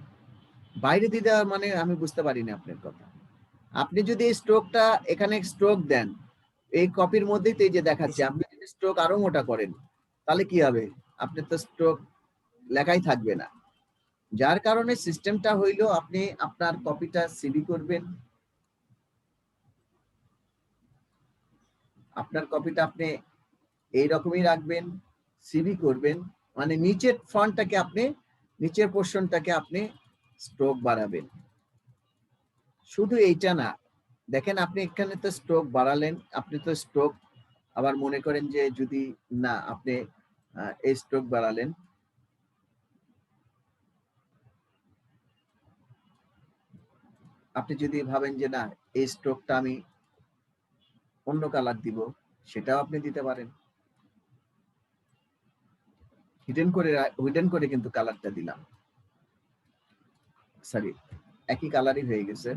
বাইরে দিয়ে দেওয়ার মানে আমি বুঝতে পারিনি আপনার কথা। আপনি যদি এই স্ট্রোকটা এখানে স্ট্রোক দেন, এই কপির মধ্যেই তো এই যে দেখাচ্ছে, আপনি যদি স্ট্রোক আরো মোটা করেন তাহলে কি হবে, আপনার তো স্ট্রোক লেখাই থাকবে না। যার কারণে সিস্টেমটা হইলো, আপনি আপনার কপিটা সিবি করবেন, আপনার কপিটা আপনি এইরকমই রাখবেন, সিবি করবেন, মানে নিচের ফন্টটাকে আপনি, নিচের পোর্শনটাকে আপনি স্ট্রোক বাড়াবেন। শুধু এইটা না, দেখেন আপনি এখানে তো স্ট্রোক বাড়ালেন, আপনি তো স্ট্রোক আবার মনে করেন যে যদি না আপনি এই স্ট্রোক বাড়ালেন, আপনি যদি ভাবেন যে না এই স্ট্রোকটা আমি অন্য কালার দিব, সেটাও আপনি দিতে পারেন। হিডেন করে কিন্তু কালারটা দিলাম, সরি একই কালারই হয়ে গেছে।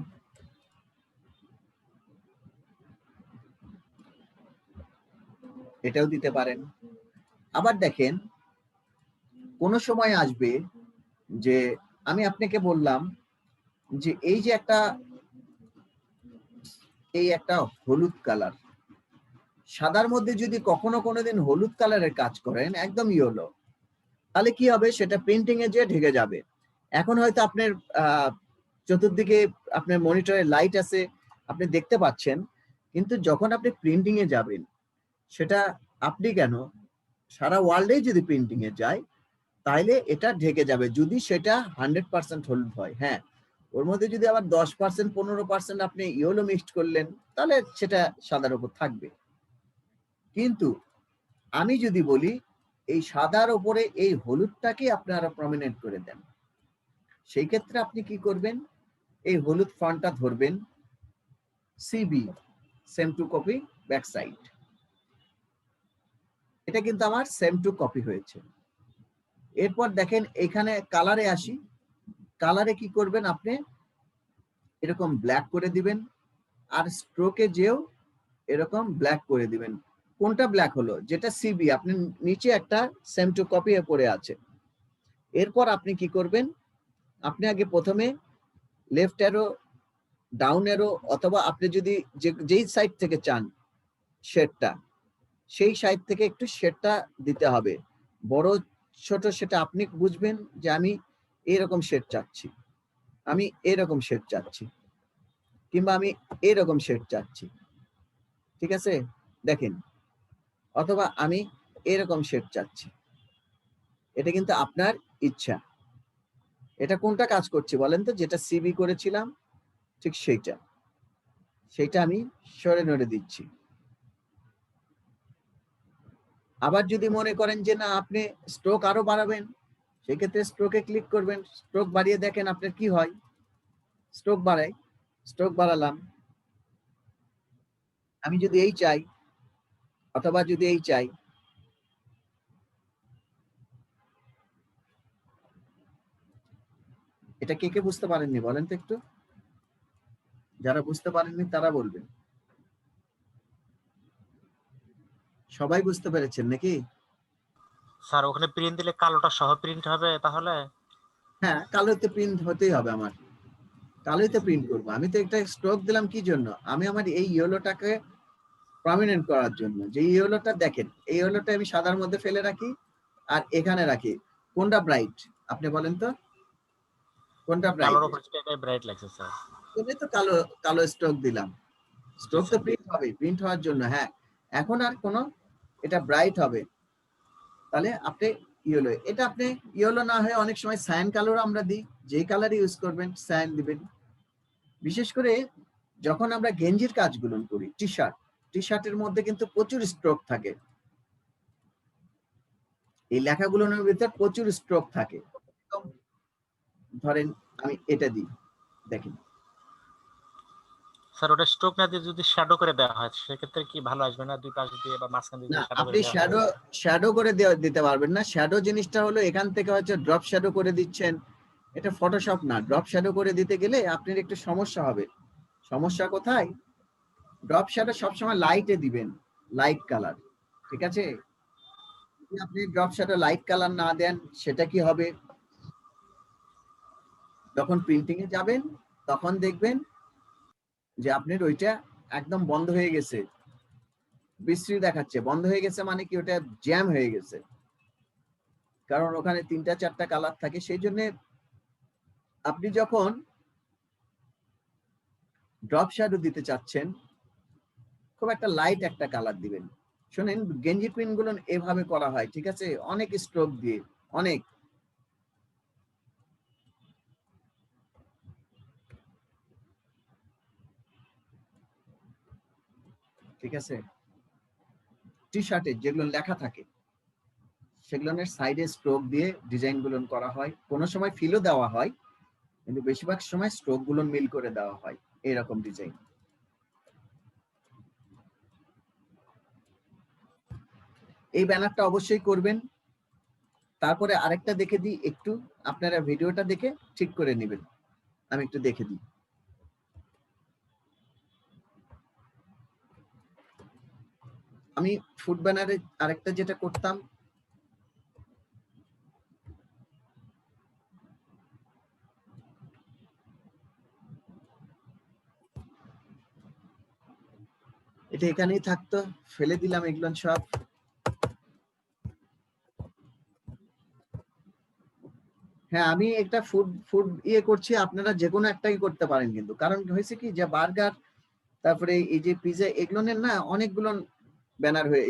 এটাও দিতে পারেন। আবার দেখেন কোন সময় আসবে যে আমি আপনাকে বললাম যে এই যে একটা হলুদ কালার, সাদার মধ্যে যদি কখনো কোনোদিন হলুদ কালারের কাজ করেন, একদম ইয়েলো, তাহলে কি হবে, সেটা প্রিন্টিং এ যে ঢেকে যাবে। এখন হয়তো আপনার চতুর্দিকে আপনার মনিটরে লাইট আছে, আপনি দেখতে পাচ্ছেন, কিন্তু যখন আপনি প্রিন্টিং এ যাবেন, সেটা আপনি কেন সারা ওয়ার্ল্ডেই যদি প্রিন্টিং এ যায়, তাহলে এটা ঢেকে যাবে, যদি সেটা 100% হলুদ হয়। হ্যাঁ, ওর মধ্যে যদি আবার 10% 15% আপনি ইয়েলো মিক্সড করলেন, তাহলে সেটা সাদার উপর থাকবে। কিন্তু আমি যদি বলি এই সাদার উপরে এই হলুদটাকে আপনারা প্রমিনেন্ট করে দেন, সেই ক্ষেত্রে আপনি কি করবেন, এই হলুদ ফন্টটা ধরবেন, CB, same to copy back side. এটা কিন্তু আমার সেম টু কপি হয়েছে। এরপর দেখেন এখানে কালারে আসি। কালারে কি করবেন আপনি, এরকম ব্ল্যাক করে দিবেন, আর স্ট্রোকে যেও এরকম ব্ল্যাক করে দিবেন। কোনটা ব্ল্যাক হলো? যেটা সিবি, আপনি নিচে একটা সেম টু কপি পড়ে আছে। এরপর আপনি কি করবেন, আপনি আগে প্রথমে লেফট অ্যারো, ডাউন অ্যারো, অথবা আপনি যদি যেই সাইড থেকে চান শেডটা, সেই সাইড থেকে একটু শেডটা দিতে হবে। বড় ছোট সেটা আপনি বুঝবেন যে আমি এরকম শেড চাচ্ছি, আমি এরকম শেড চাচ্ছি, কিংবা আমি এরকম শেড চাচ্ছি। ঠিক আছে, দেখেন, অথবা আমি এরকম শেড চাচ্ছি। এটা কিন্তু আপনার ইচ্ছা। এটা কোনটা কাজ করছে বলেন তো? যেটা সিবি করেছিলাম ঠিক সেইটা আমি সরে নড়ে দিচ্ছি। আবার যদি মনে করেন যে না আপনি স্ট্রোক আরো বাড়াবেন, সেক্ষেত্রে স্ট্রোকে ক্লিক করবেন। স্ট্রোক বাড়িয়ে দেখেন আপনার কি হয়। স্ট্রোক বাড়াই, স্ট্রোক বাড়ালাম। আমি যদি এই চাই, অথবা যদি এই চাই, এটা কে কে বুঝতে পারেননি বলেন তো একটু? যারা বুঝতে পারেননি তারা বলবেন। সবাই বুঝতে পেরেছেন নাকি? স্যার ওখানে প্রিন্ট দিলে কালোটা সহ প্রিন্ট হবে তাহলে? হ্যাঁ, কালোতে প্রিন্ট হতেই হবে আমার। কালোতে প্রিন্ট করবো। আমি তো একটা স্ট্রোক দিলাম কি জন্য? আমি আমার এই ইয়েলোটাকে প্রমিনেন্ট করার জন্য। যে ইয়েলোটা দেখেন, এই ইয়েলোটা আমি সাদার মধ্যে ফেলে রাখি আর এখানে রাখি। কোনটা ব্রাইট আপনি বলেন তো? কোনটা ব্রাইট? কালোর উপর এটাই ব্রাইট লাগছে স্যার। তুমি তো কালো কালো স্ট্রোক দিলাম। স্ট্রোক তো প্রিন্ট হবে, প্রিন্ট হওয়ার জন্য। হ্যাঁ, এখন আর কোনো, এটা ব্রাইট হবে। তাহলে আপনি ইয়েলো, এটা আপনি ইয়েলো না হয়ে অনেক সময় সায়ান কালার আমরা দিই। যেই কালার ইউজ করবেন সায়ান দিবেন। বিশেষ করে যখন আমরা গেঞ্জির কাজগুলো করি, টি শার্টের মধ্যে কিন্তু প্রচুর স্ট্রোক থাকে। এই লেখাগুলোর ভিতরে প্রচুর স্ট্রোক থাকে। ধরেন আমি এটা দিই, দেখেন। স্যার ওটা স্ট্রোক না দিয়ে যদি শ্যাডো করে দেওয়া হয় সেক্ষেত্রে কি ভালো আসবে না? দুই পাশ দিয়ে বা মাঝখান দিয়ে না, শ্যাডো করে আপনি দেওয়া শ্যাডো হয়? শ্যাডো করে দিতে পারবেন না। শ্যাডো জিনিসটা হলো এখান থেকে হচ্ছে ড্রপ শ্যাডো করে দিচ্ছেন, এটা ফটোশপ না। ড্রপ শ্যাডো করে দিতে গেলে আপনার একটু সমস্যা হবে। সমস্যা কোথায়? ড্রপ শ্যাডো সবসময় লাইটে দিবেন, লাইট কালার। ঠিক আছে, যদি আপনি ড্রপ শ্যাডো লাইট কালার না দেন, সেটা কি হবে? যখন প্রিন্টিং এ যাবেন তখন দেখবেন যে আপনার ওইটা একদম বন্ধ হয়ে গেছে, বিশ্রী দেখাচ্ছে। বন্ধ হয়ে গেছে মানে কি? ওটা জ্যাম হয়ে গেছে, কারণ ওখানে 3টা 4টা কালার থাকে। সেই জন্য আপনি যখন ড্রপ শ্যাডো দিতে চাচ্ছেন, খুব একটা লাইট একটা কালার দিবেন। শোনেন, গেঞ্জি প্রিন্ট গুলো এভাবে করা হয়, ঠিক আছে, অনেক স্ট্রোক দিয়ে, অনেক। ঠিক আছে, টি শার্টে যেগুলো লেখা থাকে সেগুলোর সাইডে স্ট্রোক দিয়ে ডিজাইন গুলো করা হয়। কোনো সময় ফিলও দেওয়া হয়, কিন্তু বেশিরভাগ সময় স্ট্রোক গুলো মিল করে দেওয়া হয়, এরকম ডিজাইন। এই ব্যানারটা অবশ্যই করবেন। তারপরে আরেকটা দেখে দিই একটু, আপনারা ভিডিওটা দেখে ঠিক করে নেবেন। আমি একটু দেখে দিই। আমি ফুড ব্যানারে আরেকটা যেটা করতাম, এটা এখানেই থাকতো, ফেলে দিলাম এগুলো সব। হ্যাঁ, আমি একটা ফুড ফুড করছি, আপনারা যে কোনো একটাই করতে পারেন কিন্তু। কারণ হয়েছে কি, যে বার্গার, তারপরে এই যে পিজা, এগুলোর না অনেকগুলো ব্যানার হয়ে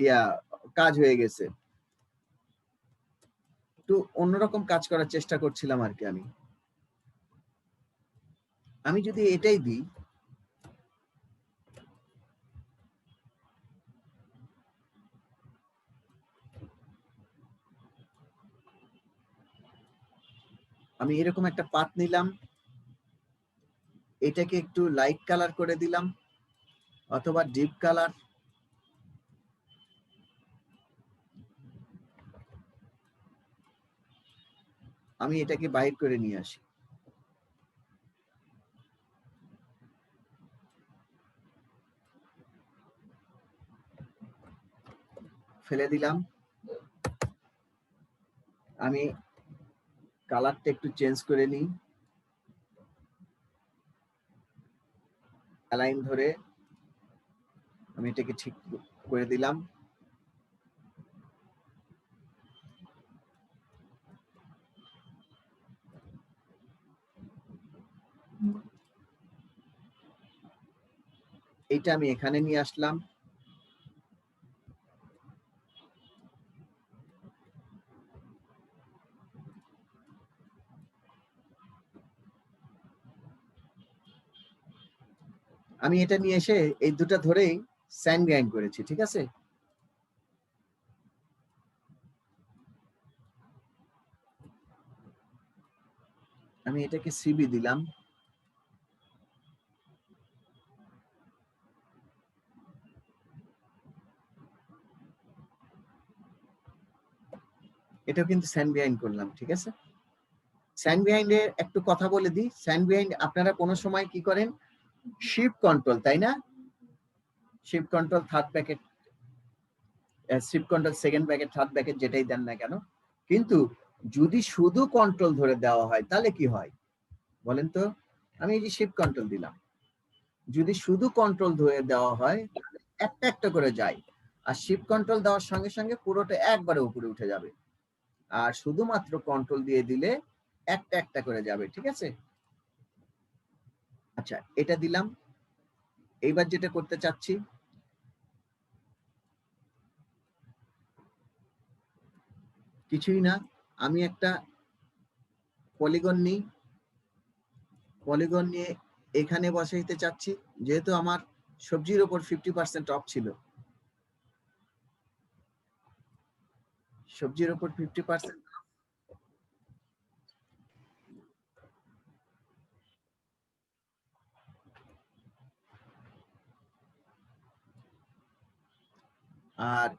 কাজ হয়ে গেছে। একটু অন্যরকম কাজ করার চেষ্টা করছিলাম আর কি। আমি যদি এটাই দিই, আমি এরকম একটা পাত নিলাম, এটাকে একটু লাইট কালার করে দিলাম, অথবা ডিপ কালার, আমি এটাকে বাইর করে নিয়ে আসি। ফেলে দিলাম। আমি কালারটা একটু চেঞ্জ করে নিই, অ্যালাইন ধরে আমি এটাকে ঠিক করে দিলাম। এইটা আমি এখানে নিয়ে আসলাম। আমি এটা নিয়ে এসে এই দুটা ধরেই স্যান্ড গ্রাইন্ড করেছি, ঠিক আছে? আমি এটাকে সিবি দিলাম। এটাও কিন্তু স্যান্ড গ্রাইন্ড করলাম, ঠিক আছে? স্যান্ড গ্রাইন্ডের একটু কথা বলে দিই। স্যান্ড গ্রাইন্ড আপনারা কোনো সময় কি করেন, শিফট কন্ট্রোল, তাই না? Shift control third packet, shift control second packet, third packet, যেটাই দেন না কেন, কিন্তু যদি শুধু কন্ট্রোল ধরে দেওয়া হয় তাহলে কি হয় বলেন তো? আমি এই যে শিফট কন্ট্রোল দিলাম, যদি শুধু কন্ট্রোল ধরে দেওয়া হয় তাহলে একটা একটা করে যায়, আর শিফট কন্ট্রোল দেওয়ার সঙ্গে সঙ্গে পুরোটা একবারে উপরে উঠে যাবে, আর শুধুমাত্র কন্ট্রোল দিয়ে দিলে একটা একটা করে যাবে, ঠিক আছে? আচ্ছা, এটা দিলাম। এইবার যেটা করতে চাচ্ছি, কিছুই না, আমি একটা পলিগন নিই, পলিগন নিয়ে এখানে বসাইতে চাচ্ছি। যেহেতু আমার সবজির উপর 50% অফ ছিল, সবজির উপর 50%, আর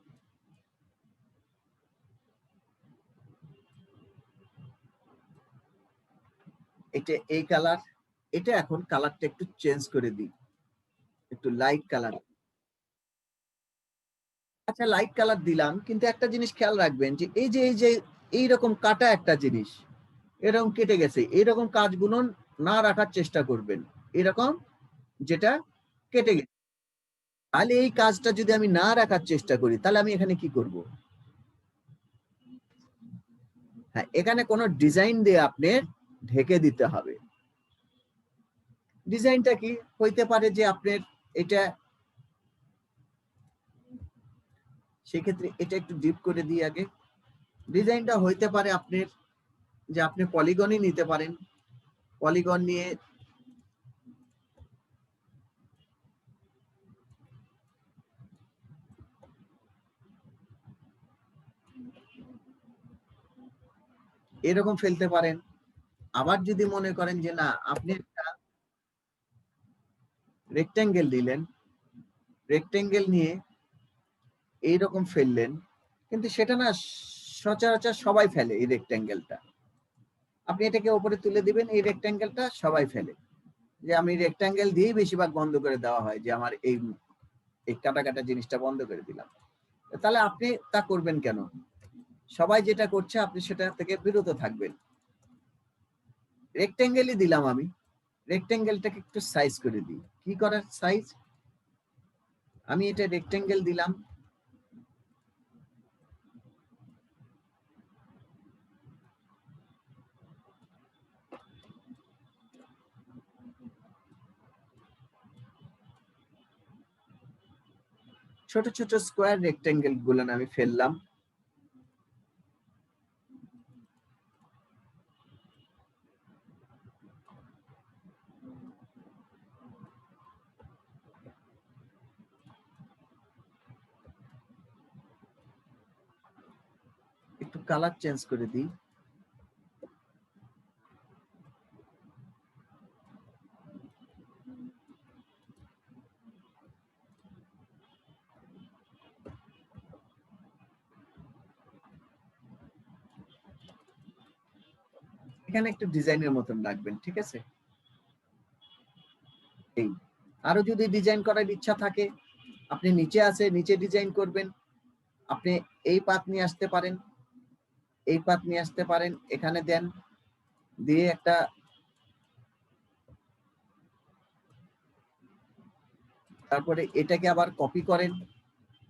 এটা এই কালার, এটা এখন কালারটা একটু চেঞ্জ করে দিই, একটু লাইট কালার। আচ্ছা, লাইট কালার দিলাম, কিন্তু একটা জিনিস খেয়াল রাখবেন যে এই যে এইরকম কাটা একটা জিনিস এরকম কেটে গেছে, এরকম কাজগুলো না রাখার চেষ্টা করবেন, এরকম যেটা কেটে গেছে। তাহলে এই কাজটা যদি আমি না রাখার চেষ্টা করি তাহলে আমি এখানে কি করব? হ্যাঁ, এখানে কোনো ডিজাইন দিয়ে আপনি ঢেকে দিতে হবে। ডিজাইনটা কি হইতে পারে যে আপনার এটা, সেক্ষেত্রে এটা একটু ডিপ করে দিই আগে। ডিজাইনটা হইতে পারে আপনার যে আপনি পলিগনই নিতে পারেন, পলিগন নিয়ে এরকম ফেলতে পারেন। আবার যদি মনে করেন যে না, আপনি একটা রেক্টেঙ্গেল দিলেন, রেক্টেঙ্গেল নিয়ে এইরকম ফেললেন, কিন্তু সেটা না সচরাচর সবাই ফেলে এই রেক্টেঙ্গেলটা। আপনি এটাকে উপরে তুলে দিবেন, এই রেক্টেঙ্গেলটা সবাই ফেলে, যে আমি রেক্টেঙ্গেল দিয়েই বেশিরভাগ বন্ধ করে দেওয়া হয়, যে আমার এই কাটা কাটা জিনিসটা বন্ধ করে দিলাম। তাহলে আপনি তা করবেন কেন? সবাই যেটা করছে আপনি সেটা থেকে বিরত থাকবেন। রেক্টেঙ্গেলই দিলাম আমি, রেক্টেঙ্গেলটাকে একটু সাইজ করে দিই। কি করার সাইজ? আমি এটা রেক্টেঙ্গেল দিলাম, ছোট ছোট স্কোয়ার রেক্টেঙ্গেল গুলো আমি ফেললাম। একটু কালার চেঞ্জ করে দিই। এখানে একটু ডিজাইনের মতন রাখবেন, ঠিক আছে? এই আরো যদি ডিজাইন করার ইচ্ছা থাকে, আপনি নিচে আছে, নিচে ডিজাইন করবেন। আপনি এই পাত নিয়ে আসতে পারেন, এই পাত নিয়ে আসতে পারেন, এখানে দেন, দিয়ে একটা তারপরে এটাকে আবার কপি করেন,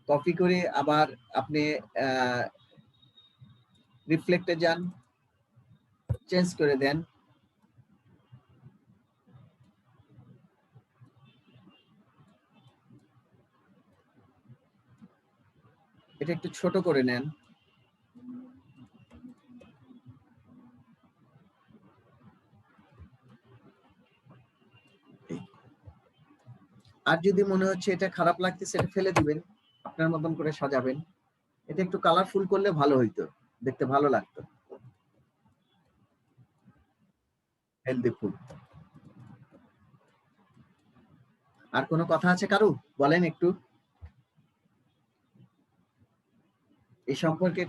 কপি করে আবার আপনি রিফ্লেক্টে যান, চেঞ্জ করে দেন। এটা একটু ছোট করে নেন। আর যদি মনে হচ্ছে এটা খারাপ লাগতেছে, এটা ফেলে দিবেন, আপনার মতন করে সাজাবেন। এটা একটু কালারফুল করলে ভালো হইতো, দেখতে ভালো লাগতো, হেলদি ফুড। আর কোনো কথা আছে কারু? বলেন একটু। এই সম্পর্কে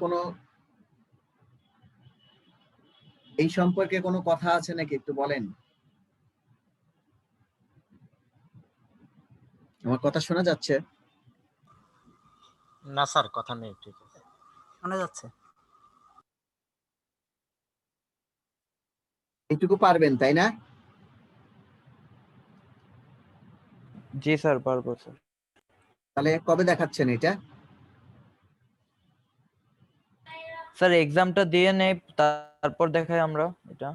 কোনো কথা আছে নাকি, একটু বলেন। আমার কথা শোনা যাচ্ছে? না স্যার, কথা নেই, ঠিক আছে, শোনা যাচ্ছে। এইটুকু পারবেন তাই না? জি স্যার, পারবো স্যার। তাহলে কবে দেখাচ্ছেন এটা? স্যার এক্সামটা দিয়ে নেই, তারপর দেখাই আমরা। এটা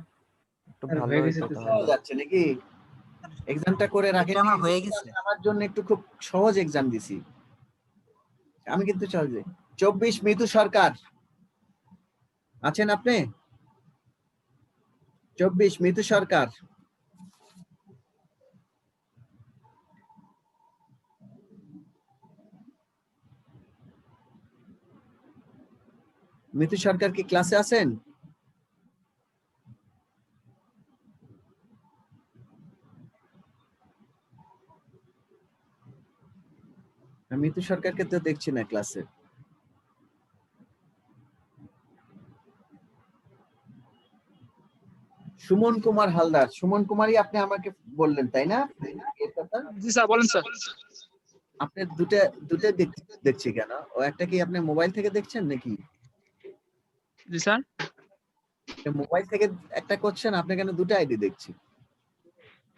একটু স্যার, ভালো হয়ে গেছে হইতো তো, তাহলে। যাচ্ছে নাকি? এক্সামটা করে রাখেন। এটা আমার হয়ে গেছে। আমার জন্য একটু খুব সহজ এক্সাম দিছি আমি, কিন্তু সহজে। 24 মিতু সরকার আছেন আপনি? 24 মিতু সরকার। মিতু সরকার কি ক্লাসে আছেন? মিতু সরকারকে তো দেখছি না ক্লাসে। সুমন কুমার হালদার, সুমন কুমারই আপনি আমাকে বললেন তাই না এর কথা? জি স্যার, বলেন স্যার। আপনি দুটো দেখছি কেন? ও একটা কি আপনি মোবাইল থেকে দেখছেন নাকি? জি স্যার। মোবাইল থেকে একটা করছেন, আপনি কেন দুটো আইডি দেখছি?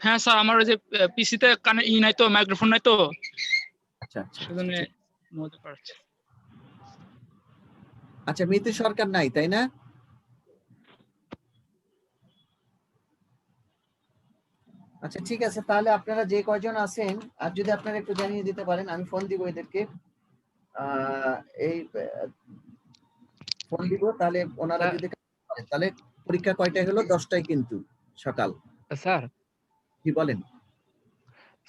হ্যাঁ স্যার, আমার ওই যে পিসিতে কানে নাই তো, মাইক্রোফোন নাই তো, আচ্ছা আচ্ছা সেজন্য মনে পড়ছে। আচ্ছা, মিতু সরকার নাই তাই না? আচ্ছা ঠিক আছে, তাহলে আপনারা যে কয়জন আছেন, আর যদি আপনারা একটু জানিয়ে দিতে পারেন, আমি ফোন দিব এদেরকে। এই ফোন দিব, তাহলে ওনারা যদি পারেন, তাহলে পরীক্ষা কয়টায় হলো? 10টায় কিন্তু সকাল। স্যার কি বলেন?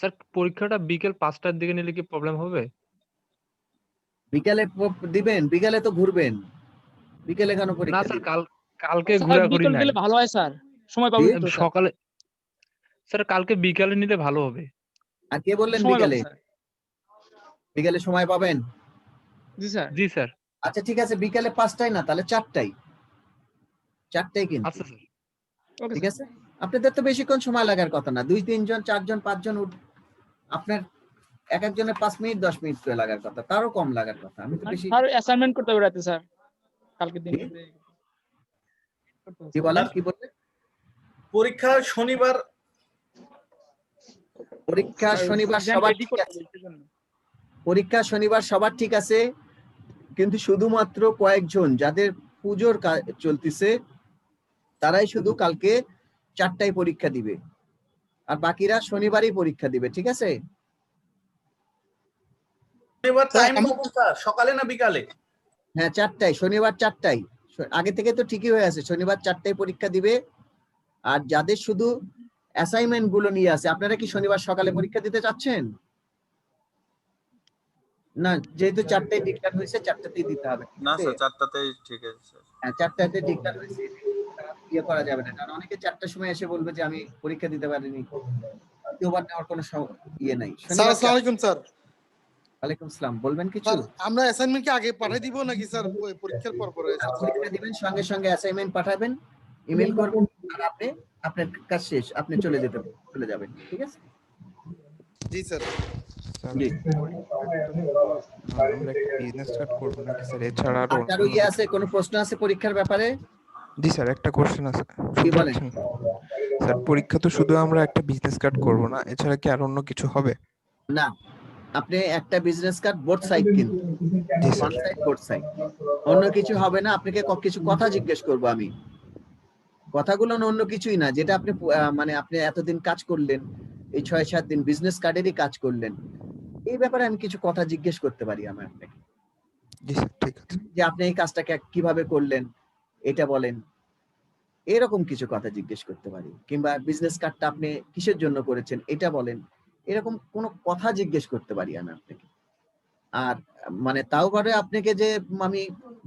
স্যার পরীক্ষাটা বিকেল 5টার দিকে নিলে কি প্রবলেম হবে? বিকালে দিবেন? বিকালে তো ঘুরবেন, বিকেলে কেন না পরীক্ষা স্যার, দিবেন? কালকে স্যার ঘোরাঘুরি বিকেল নাই দিলে ভালো হয় স্যার, সময় পাবো তো স্যার। সকালে। স্যার কালকে বিকালে নিলে ভালো হবে। আর কে বললেন সময় পাবো বিকালে? স্যার। বিকালে সময় পাবেন? জি স্যার। জি স্যার। আচ্ছা ঠিক আছে, বিকালে 5টায় না, তাহলে 4টায়। 4টায় কিন্তু, আচ্ছা স্যার। ওকে ঠিক স্যার। আছে? আপনাদের তো বেশিক্ষণ সময় লাগার কথা না, 2-3 জন 4 জন 5 জন আপনার এক একজনের 5 মিনিট 10 মিনিট করে লাগার কথা, তারও কম লাগার কথা। আমি তো বেশি। স্যার অ্যাসাইনমেন্ট করতে হবে রাতে স্যার, কালকে দিন কি? কি বলেন, কি বললেন? পরীক্ষা শনিবার। পরীক্ষা শনিবার সবার ঠিক আছে, পরীক্ষা শনিবার সবার ঠিক আছে, কিন্তু শুধুমাত্র কয়েকজন যাদের পুজোর চলতেছে, তারাই শুধু কালকে 4টায় পরীক্ষা দিবে, আর বাকিরা শনিবারই পরীক্ষা দিবে, ঠিক আছে? শনিবার টাইম কত স্যার, সকালে না বিকালে? হ্যাঁ 4টায়, শনিবার 4টায়। আগে থেকে তো ঠিকই হয়ে আছে, শনিবার 4টায় পরীক্ষা দিবে। আর যাদের শুধু অ্যাসাইনমেন্ট গুলো নিয়ে আছে, আপনারা কি শনিবার সকালে পরীক্ষা দিতে চাচ্ছেন? না, যেহেতু 4টায় ডিক্লেয়ার হয়েছে, 4টাতেই দিতে হবে। না স্যার, 4টাতেই ঠিক আছে স্যার। হ্যাঁ 4টাতে ডিক্লেয়ার হয়েছে, ইয়ে করা যাবে না, কারণ অনেকে 4টার সময় এসে বলবে যে আমি পরীক্ষা দিতে পারিনি। দ্বিতীয়বার নেওয়ার কোনো ইয়ে নাই। স্যার আসসালামু আলাইকুম স্যার। ওয়ালাইকুম আসসালাম, বলবেন কিছু? স্যার আমরা অ্যাসাইনমেন্ট কি আগে পাঠিয়ে দিব নাকি স্যার পরীক্ষার পর পরে? পরীক্ষা দিবেন, সঙ্গে সঙ্গে অ্যাসাইনমেন্ট পাঠাবেন, ইমেল করবেন আর আপনি আপনার কাজ শেষ, আপনি চলে যাবেন, ঠিক আছে? জি স্যার। জি। আমরা একটা বিজনেস স্টার্ট করব নাকি স্যার? এছাড়া আরো আর কারো আছে কোনো প্রশ্ন আছে পরীক্ষার ব্যাপারে? জি স্যার, একটা কোশ্চেন আছে। কি বলেন? স্যার, পরীক্ষা তো শুধু আমরা একটা বিজনেস কার্ড করব না, এছাড়া কি আর অন্য কিছু হবে? না, আপনি একটা বিজনেস কার্ড বোথ সাইড কিন্তু, জি one sir. Side both side, অন্য কিছু হবে না। আপনাকে কিছু কথা জিজ্ঞেস করব আমি, কথাগুলো অন্য কিছুই না, যেটা আপনি মানে আপনি এতদিন কাজ করলেন, এই 6-7 দিন বিজনেস কার্ডেরই কাজ করলেন, এই ব্যাপারে আমি কিছু কথা জিজ্ঞেস করতে পারি আমি আপনাকে, জি স্যার, ঠিক আছে। যে আপনি এই কাজটাকে কিভাবে করলেন এটা বলেন, এরকম কিছু কথা জিজ্ঞেস করতে পারি, কিংবা বিজনেস কার্ডটা আপনি কিসের জন্য করেছেন এটা বলেন, এরকম কোনো কথা জিজ্ঞেস করতে পারি আমি আপনাকে। আর মানে তাও করে আপনাকে যে আমি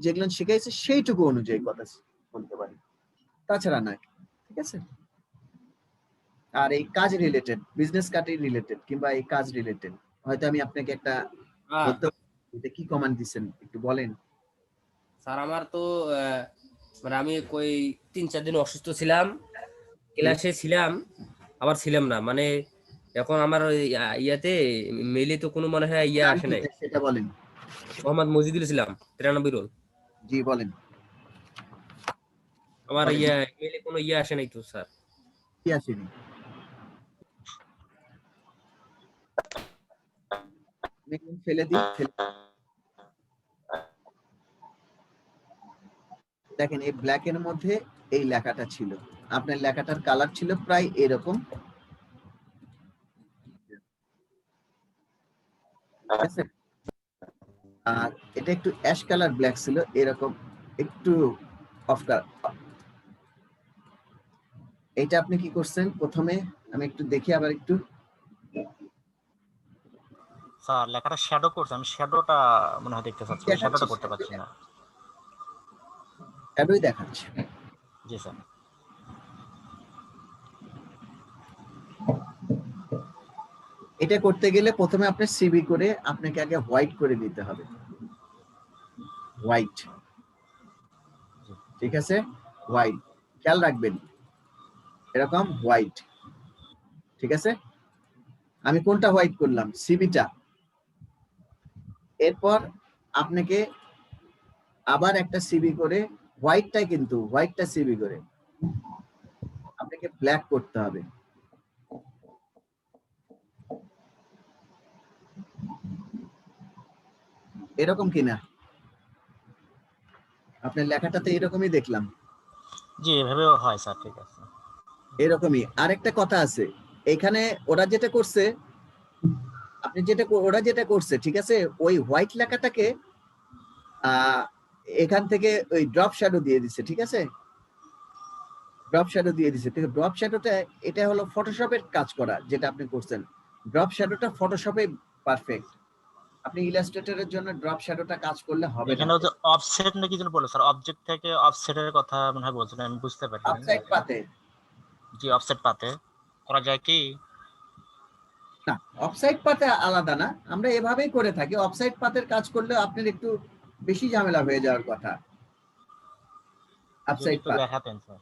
যেগুলো শিখাইছি সেইটুকু অনুযায়ী কথা বলতে পারি, তাছাড়া না, ঠিক আছে? আর এই কাজ রিলেটেড, বিজনেস কার্ডে রিলেটেড কিংবা এই কাজ রিলেটেড হয়তো আমি আপনাকে একটা বলতে, এটা কি কমান্ড দিবেন একটু বলেন। স্যার আমার তো মানে আমি কই 3-4 দিন অসুস্থ ছিলাম, ক্লাসে ছিলাম আবার ছিলাম না, মানে এখন আমার ওই ইয়াতে মেইলে তো কোনো মনে হয় ইয়া আসে নাই। সেটা বলেন। মোহাম্মদ মজিদুল ইসলাম 93 রোল। জি বলেন। আমার ইয়া মেইলে কোনো ইয়া আসে নাই তো স্যার। কি আসেনি? ফেলে দিই। দেখেন এই ব্ল্যাক এর মধ্যে এই লেখাটা ছিল, আপনার লেখাটার কালার ছিল প্রায় এরকম, ঠিক আছে? আর এটা একটু অ্যাশ কালার ব্ল্যাক ছিল, এরকম একটু অফ কালার। এটা আপনি কি করছেন প্রথমে আমি একটু দেখি আবার একটু। স্যার লেখাটা শ্যাডো করছে, আমি শ্যাডোটা মনে হয় দেখতে পাচ্ছি, শ্যাডোটা করতে পারছি না। শ্যাডোই দেখাচ্ছে। জি স্যার। এটা করতে গেলে প্রথমে আপনি সিভি করে আপনাকে আগে হোয়াইট করে দিতে হবে, হোয়াইট, ঠিক আছে? হোয়াইট খেয়াল রাখবেন, এরকম হোয়াইট, ঠিক আছে? আমি কোনটা হোয়াইট করলাম? সিভিটা। এরপর আপনাকে আবার একটা সিভি করে, হোয়াইটটা কিন্তু হোয়াইটটা সিভি করে আপনাকে ব্ল্যাক করতে হবে। এরকম কিনা? আপনার লেখাটাতে এরকমই দেখলাম। জি এভাবেও হয় স্যার, ঠিক আছে। এরকমই। আরেকটা কথা আছে, এখানে ওরা যেটা করছে, ওরা যেটা করছে, ঠিক আছে, ওই হোয়াইট লেখাটাকে এখান থেকে ওই ড্রপ শ্যাডো দিয়ে দিছে, ঠিক আছে? ড্রপ শ্যাডো দিয়ে দিছে। ড্রপ শ্যাডোটা এটা হলো ফটোশপের কাজ করা, যেটা আপনি করছেন। ড্রপ শ্যাডোটা ফটোশপে পারফেক্ট, আপনি ইলাস্ট্রেটরের জন্য ড্রপ শ্যাডোটা কাজ করলে হবে না। এখানে হচ্ছে অফসেট নাকি যেন বলে স্যার, অবজেক্ট থেকে অফসেটের কথা মনে হয় বলছেন, আমি বুঝতে পারি। অফসাইড পাতে। জি অফসেট পাতে করা যায় কি? না, অফসাইড পাতে আলাদা না, আমরা এভাবেই করে থাকি। অফসাইড পাতের কাজ করলে আপনার একটু বেশি ঝামেলা হয়ে যাওয়ার কথা। অফসাইড পাত দেখাতেন স্যার।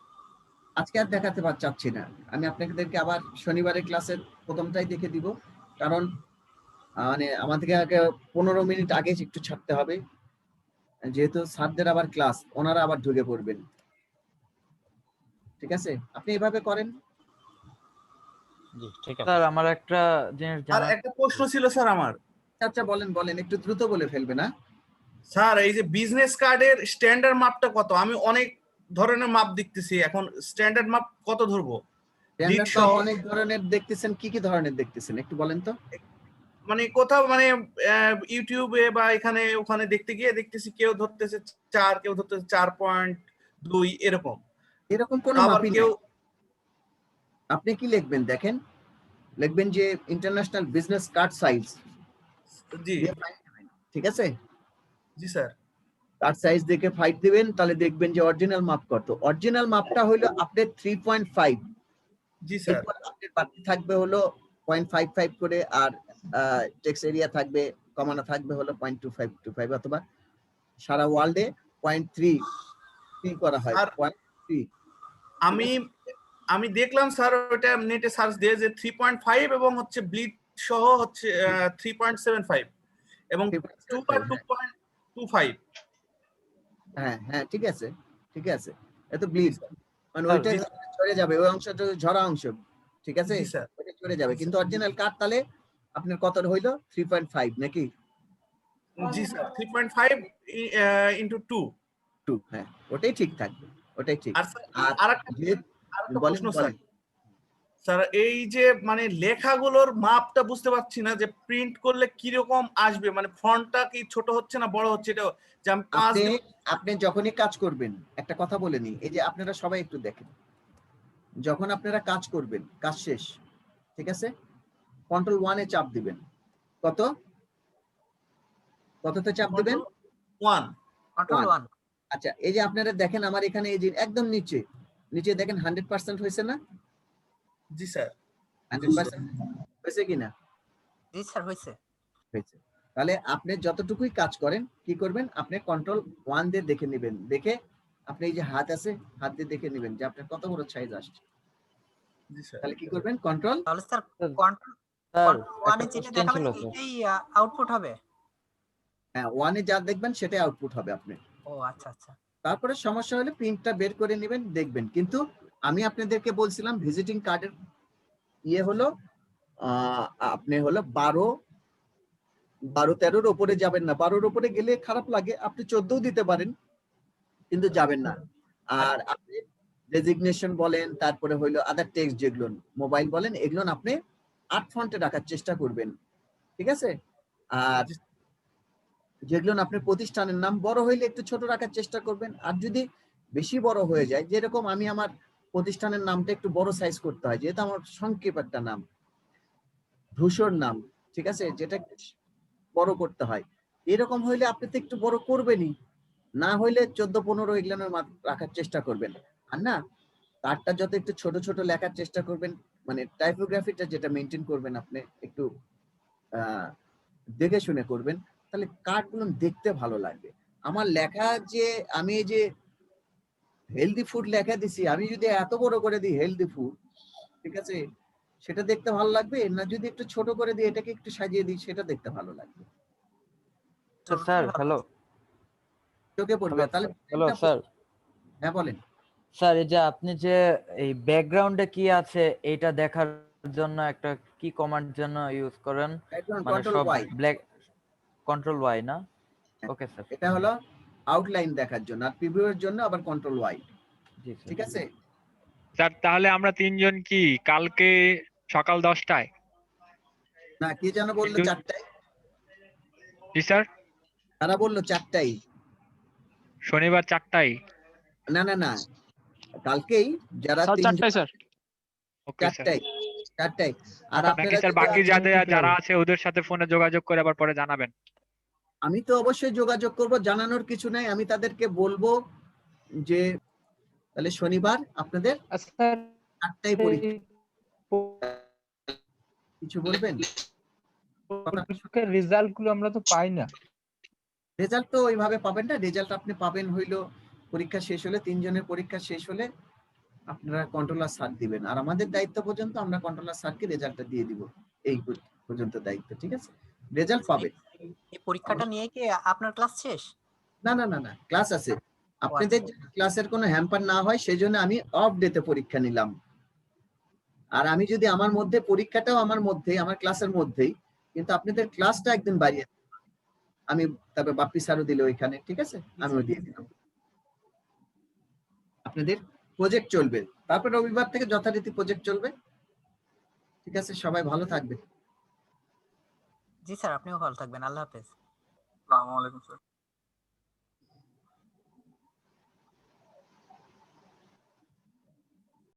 আজকে আর দেখাতে চাচ্ছি না, আমি আপনাদেরকে আবার শনিবারের ক্লাসের প্রথমটাই দেখে দিব, কারণ মানে আমাদেরকে আগে 15 মিনিট আগে একটু ছাড়তে হবে, যেহেতু স্যারদের আবার ক্লাস, ওনারা আবার ঢুকে পড়বেন, ঠিক আছে? আপনি এভাবে করেন। জি ঠিক আছে স্যার। আমার একটা জিনিস আর জানার একটা প্রশ্ন ছিল স্যার আমার। আচ্ছা বলেন বলেন, একটু দ্রুত বলে ফেলবে না? স্যার এই যে বিজনেস কার্ডের স্ট্যান্ডার্ড মাপটা কত? আমি অনেক ধরনের মাপ দেখতেছি, এখন স্ট্যান্ডার্ড মাপ কত ধরবো? স্ট্যান্ডার্ড তো অনেক ধরনের দেখতেছেন, কি কি ধরনের দেখতেছেন একটু বলেন তো। মানে কোথাও মানে ইউটিউবে বা এখানে ওখানে দেখতে গিয়ে দেখতেছি কেউ ধরতেছে 4, কেউ ধরতেছে 4.2 এরকম। এরকম কোনো আবার মাপই কেউ নেই। আপনি কি লিখবেন দেখেন, লিখবেন যে ইন্টারন্যাশনাল বিজনেস কার্ড সাইজ, জি ঠিক আছে? জি স্যার। কার্ড সাইজ দেখে ফাইট দিবেন, তাহলে দেখবেন যে অরিজিনাল মাপ কত। অরিজিনাল মাপটা হলো আপনার 3.5। জি স্যার। এরপর আপনার বাড়তি থাকবে হলো 0.55 করে, আর টেক্সট এরিয়া থাকবে, কমানো থাকবে হলো 0.2525, অথবা সারা ওয়ার্ল্ডে 0.3 করা হয়, 0.3। আমি আমি দেখলাম স্যার ওটা নেটে সার্চ দিয়ে যে 3.5 এবং হচ্ছে ব্লিড সহ হচ্ছে 3.75 এবং 2 বা 2.25। হ্যাঁ হ্যাঁ ঠিক আছে ঠিক আছে, এত ব্লিড মানে স্যার, ওইটা ঝরে যাবে, ওই অংশটা ঝরা অংশ, ঠিক আছে, জি স্যার। ওইটা ঝরে যাবে, কিন্তু অরিজিনাল কাঠ তাহলে আপনার কত হইলো 3.5 নাকি জি স্যার 3.5 ইনটু 2। 2, হ্যাঁ ওটাই ঠিক থাকবে, ওটাই ঠিক। আর স্যার আর আরেকটা বলেন প্রশ্ন স্যার, বলেন। স্যার এই যে মানে লেখাগুলোর মাপটা বুঝতে পারছি না যে প্রিন্ট করলে কি রকম আসবে, মানে ফন্টটা কি ছোট হচ্ছে না বড় হচ্ছে, এটা যে আমি 5 আপনি আপনি যখনই কাজ করবেন, একটা কথা বলে নিই, এই যে আপনারা সবাই একটু দেখেন, যখন আপনারা কাজ করবেন, কাজ শেষ, ঠিক আছে, কন্ট্রোল 1 এ চাপ দিবেন। কততে চাপ দিবেন? 1। কন্ট্রোল 1। আচ্ছা, এই যে আপনারা দেখেন আমার এখানে এই যে একদম নিচে নিচে দেখেন 100% হয়েছে না? জি স্যার 100% হয়েছে কিনা? জি স্যার হয়েছে। হয়েছে। তাহলে আপনি যতটুকুই কাজ করেন, কি করবেন, আপনি কন্ট্রোল 1 দিয়ে দেখে নেবেন, দেখে আপনি এই যে হাত আছে, হাত দিয়ে দেখে নেবেন যে আপনার কত বড় সাইজ আসছে। জি স্যার। তাহলে কি করবেন, কন্ট্রোল তাহলে স্যার স্যার, কন্ট্রোল স্যার 1 একটা এ যেটা কোশ্চেন দেখাবেন ছিল স্যার। এটাই আউটপুট হবে। হ্যাঁ 1 এ যা দেখবেন সেটাই আউটপুট হবে আপনার। ও আচ্ছা আচ্ছা। তারপরে সমস্যা হলে প্রিন্টটা বের করে নেবেন, দেখবেন। কিন্তু আমি আপনাদেরকে বলছিলাম ভিজিটিং কার্ডের ইয়ে হলো আপনি হলো 12-13-র উপরে যাবেন না, 12-র উপরে গেলে খারাপ লাগে, আপনি 14ও দিতে পারেন কিন্তু যাবেন না। আর আপনি ডেজিগনেশন বলেন, তারপরে হইলো আদার টেক্সট যেগুলো মোবাইল বলেন, এগুলো আপনি 8 ফন্টে রাখার চেষ্টা করবেন, ঠিক আছে। আর যেগুলো আপনি প্রতিষ্ঠানের নাম বড় হইলে একটু ছোট রাখার চেষ্টা করবেন। আর যদি বেশি বড় হয়ে যায়, যেরকম আমি আমার প্রতিষ্ঠানের নামটা একটু বড় সাইজ করতে হয়, যেহেতু আমার সংক্ষেপ একটা নাম, ধূসর নাম, ঠিক আছে, যেটা বড় করতে হয়, এরকম হইলে আপনি তো একটু বড় করবেনই, না হইলে 14-15 এগুলোর রাখার চেষ্টা করবেন। আর না, কার্ডটা যত একটু ছোট ছোট লেখার চেষ্টা করবেন, মানে টাইপোগ্রাফিটা যেটা মেনটেন করবেন আপনি একটু দেখে শুনে করবেন, তাহলে কার্ডগুলো দেখতে ভালো লাগবে। আমার লেখা যে আমি এই যে হেলদি ফুড লেখা দিছি, আমি যদি এত বড় করে দিই হেলদি ফুড, ঠিক আছে, সেটা দেখতে ভালো লাগবে না, যদি একটু ছোট করে দিই, এটাকে একটু সাজিয়ে দিই, সেটা দেখতে ভালো লাগবে, স্যার হ্যালো চোখে পড়বে। তাহলে হ্যালো স্যার। হ্যাঁ বলেন। স্যার এই যে আপনি যে এই ব্যাকগ্রাউন্ডে কি আছে এটা দেখার জন্য একটা কি কমান্ড জন্য ইউজ করেন, মানে কন্ট্রোল সব ওয়াই, ব্ল্যাক, কন্ট্রোল ওয়াই না? Okay sir. এটা হলো আউটলাইন দেখার জন্য, আর প্রিভিউ এর জন্য আবার কন্ট্রোল ওয়াই, জি স্যার। ঠিক আছে। স্যার তাহলে আমরা তিনজন কি কালকে সকাল 10টায়? না, কি যেন বললো 4টায়? জি স্যার, তারা বললো 4টায়। শনিবার 4টায়? না না না, কালকেই যারা স্যার 3 4টায় স্যার। Okay sir. 4টায়। আর নাকি আপনারা স্যার যদি বাকি যারা আছে ওদের সাথে ফোনে যোগাযোগ করে আবার পরে জানাবেন? আমি তো অবশ্যই যোগাযোগ করব, জানানোর কিছু নাই, আমি তাদেরকে বলবো যে তাহলে শনিবার আপনাদের 4টায় পরীক্ষা, কিছু বলবেন? রেজাল্ট গুলো আমরা তো পাই না। রেজাল্ট তো ওইভাবে পাবেন না, রেজাল্ট আপনি পাবেন হইলো পরীক্ষা শেষ হলে, 3 জনের পরীক্ষা শেষ হলে আপনারা কন্ট্রোলার স্যার দিবেন, আর আমাদের দায়িত্ব পর্যন্ত আমরা কন্ট্রোলার স্যারকে রেজাল্টটা দিয়ে দিব, এই পর্যন্ত দায়িত্ব, ঠিক আছে। রেজাল্ট পাবেন। এই পরীক্ষাটা নিয়ে কি আপনার ক্লাস শেষ? না না না না, ক্লাস আছে আপনাদের, ক্লাসের কোনো হ্যাম্পার না হয় সেই জন্য আমি অফ ডেতে পরীক্ষা নিলাম। আর আমি যদি আমার মধ্যে পরীক্ষাটাও আমার মধ্যে, আমার ক্লাসের মধ্যেই, কিন্তু আপনাদের ক্লাসটা একদিন বাড়িয়ে আমি, তারপর বাপ্পি স্যারও দিল ওইখানে, ঠিক আছে, আমিও দিয়ে দিলাম। আপনাদের প্রজেক্ট চলবে, তারপর রবিবার থেকে যথারীতি প্রজেক্ট চলবে, ঠিক আছে। সবাই ভালো থাকবে। জি স্যার, আপনিও ভালো থাকবেন। আল্লাহ হাফেজ। আসসালামু আলাইকুম স্যার।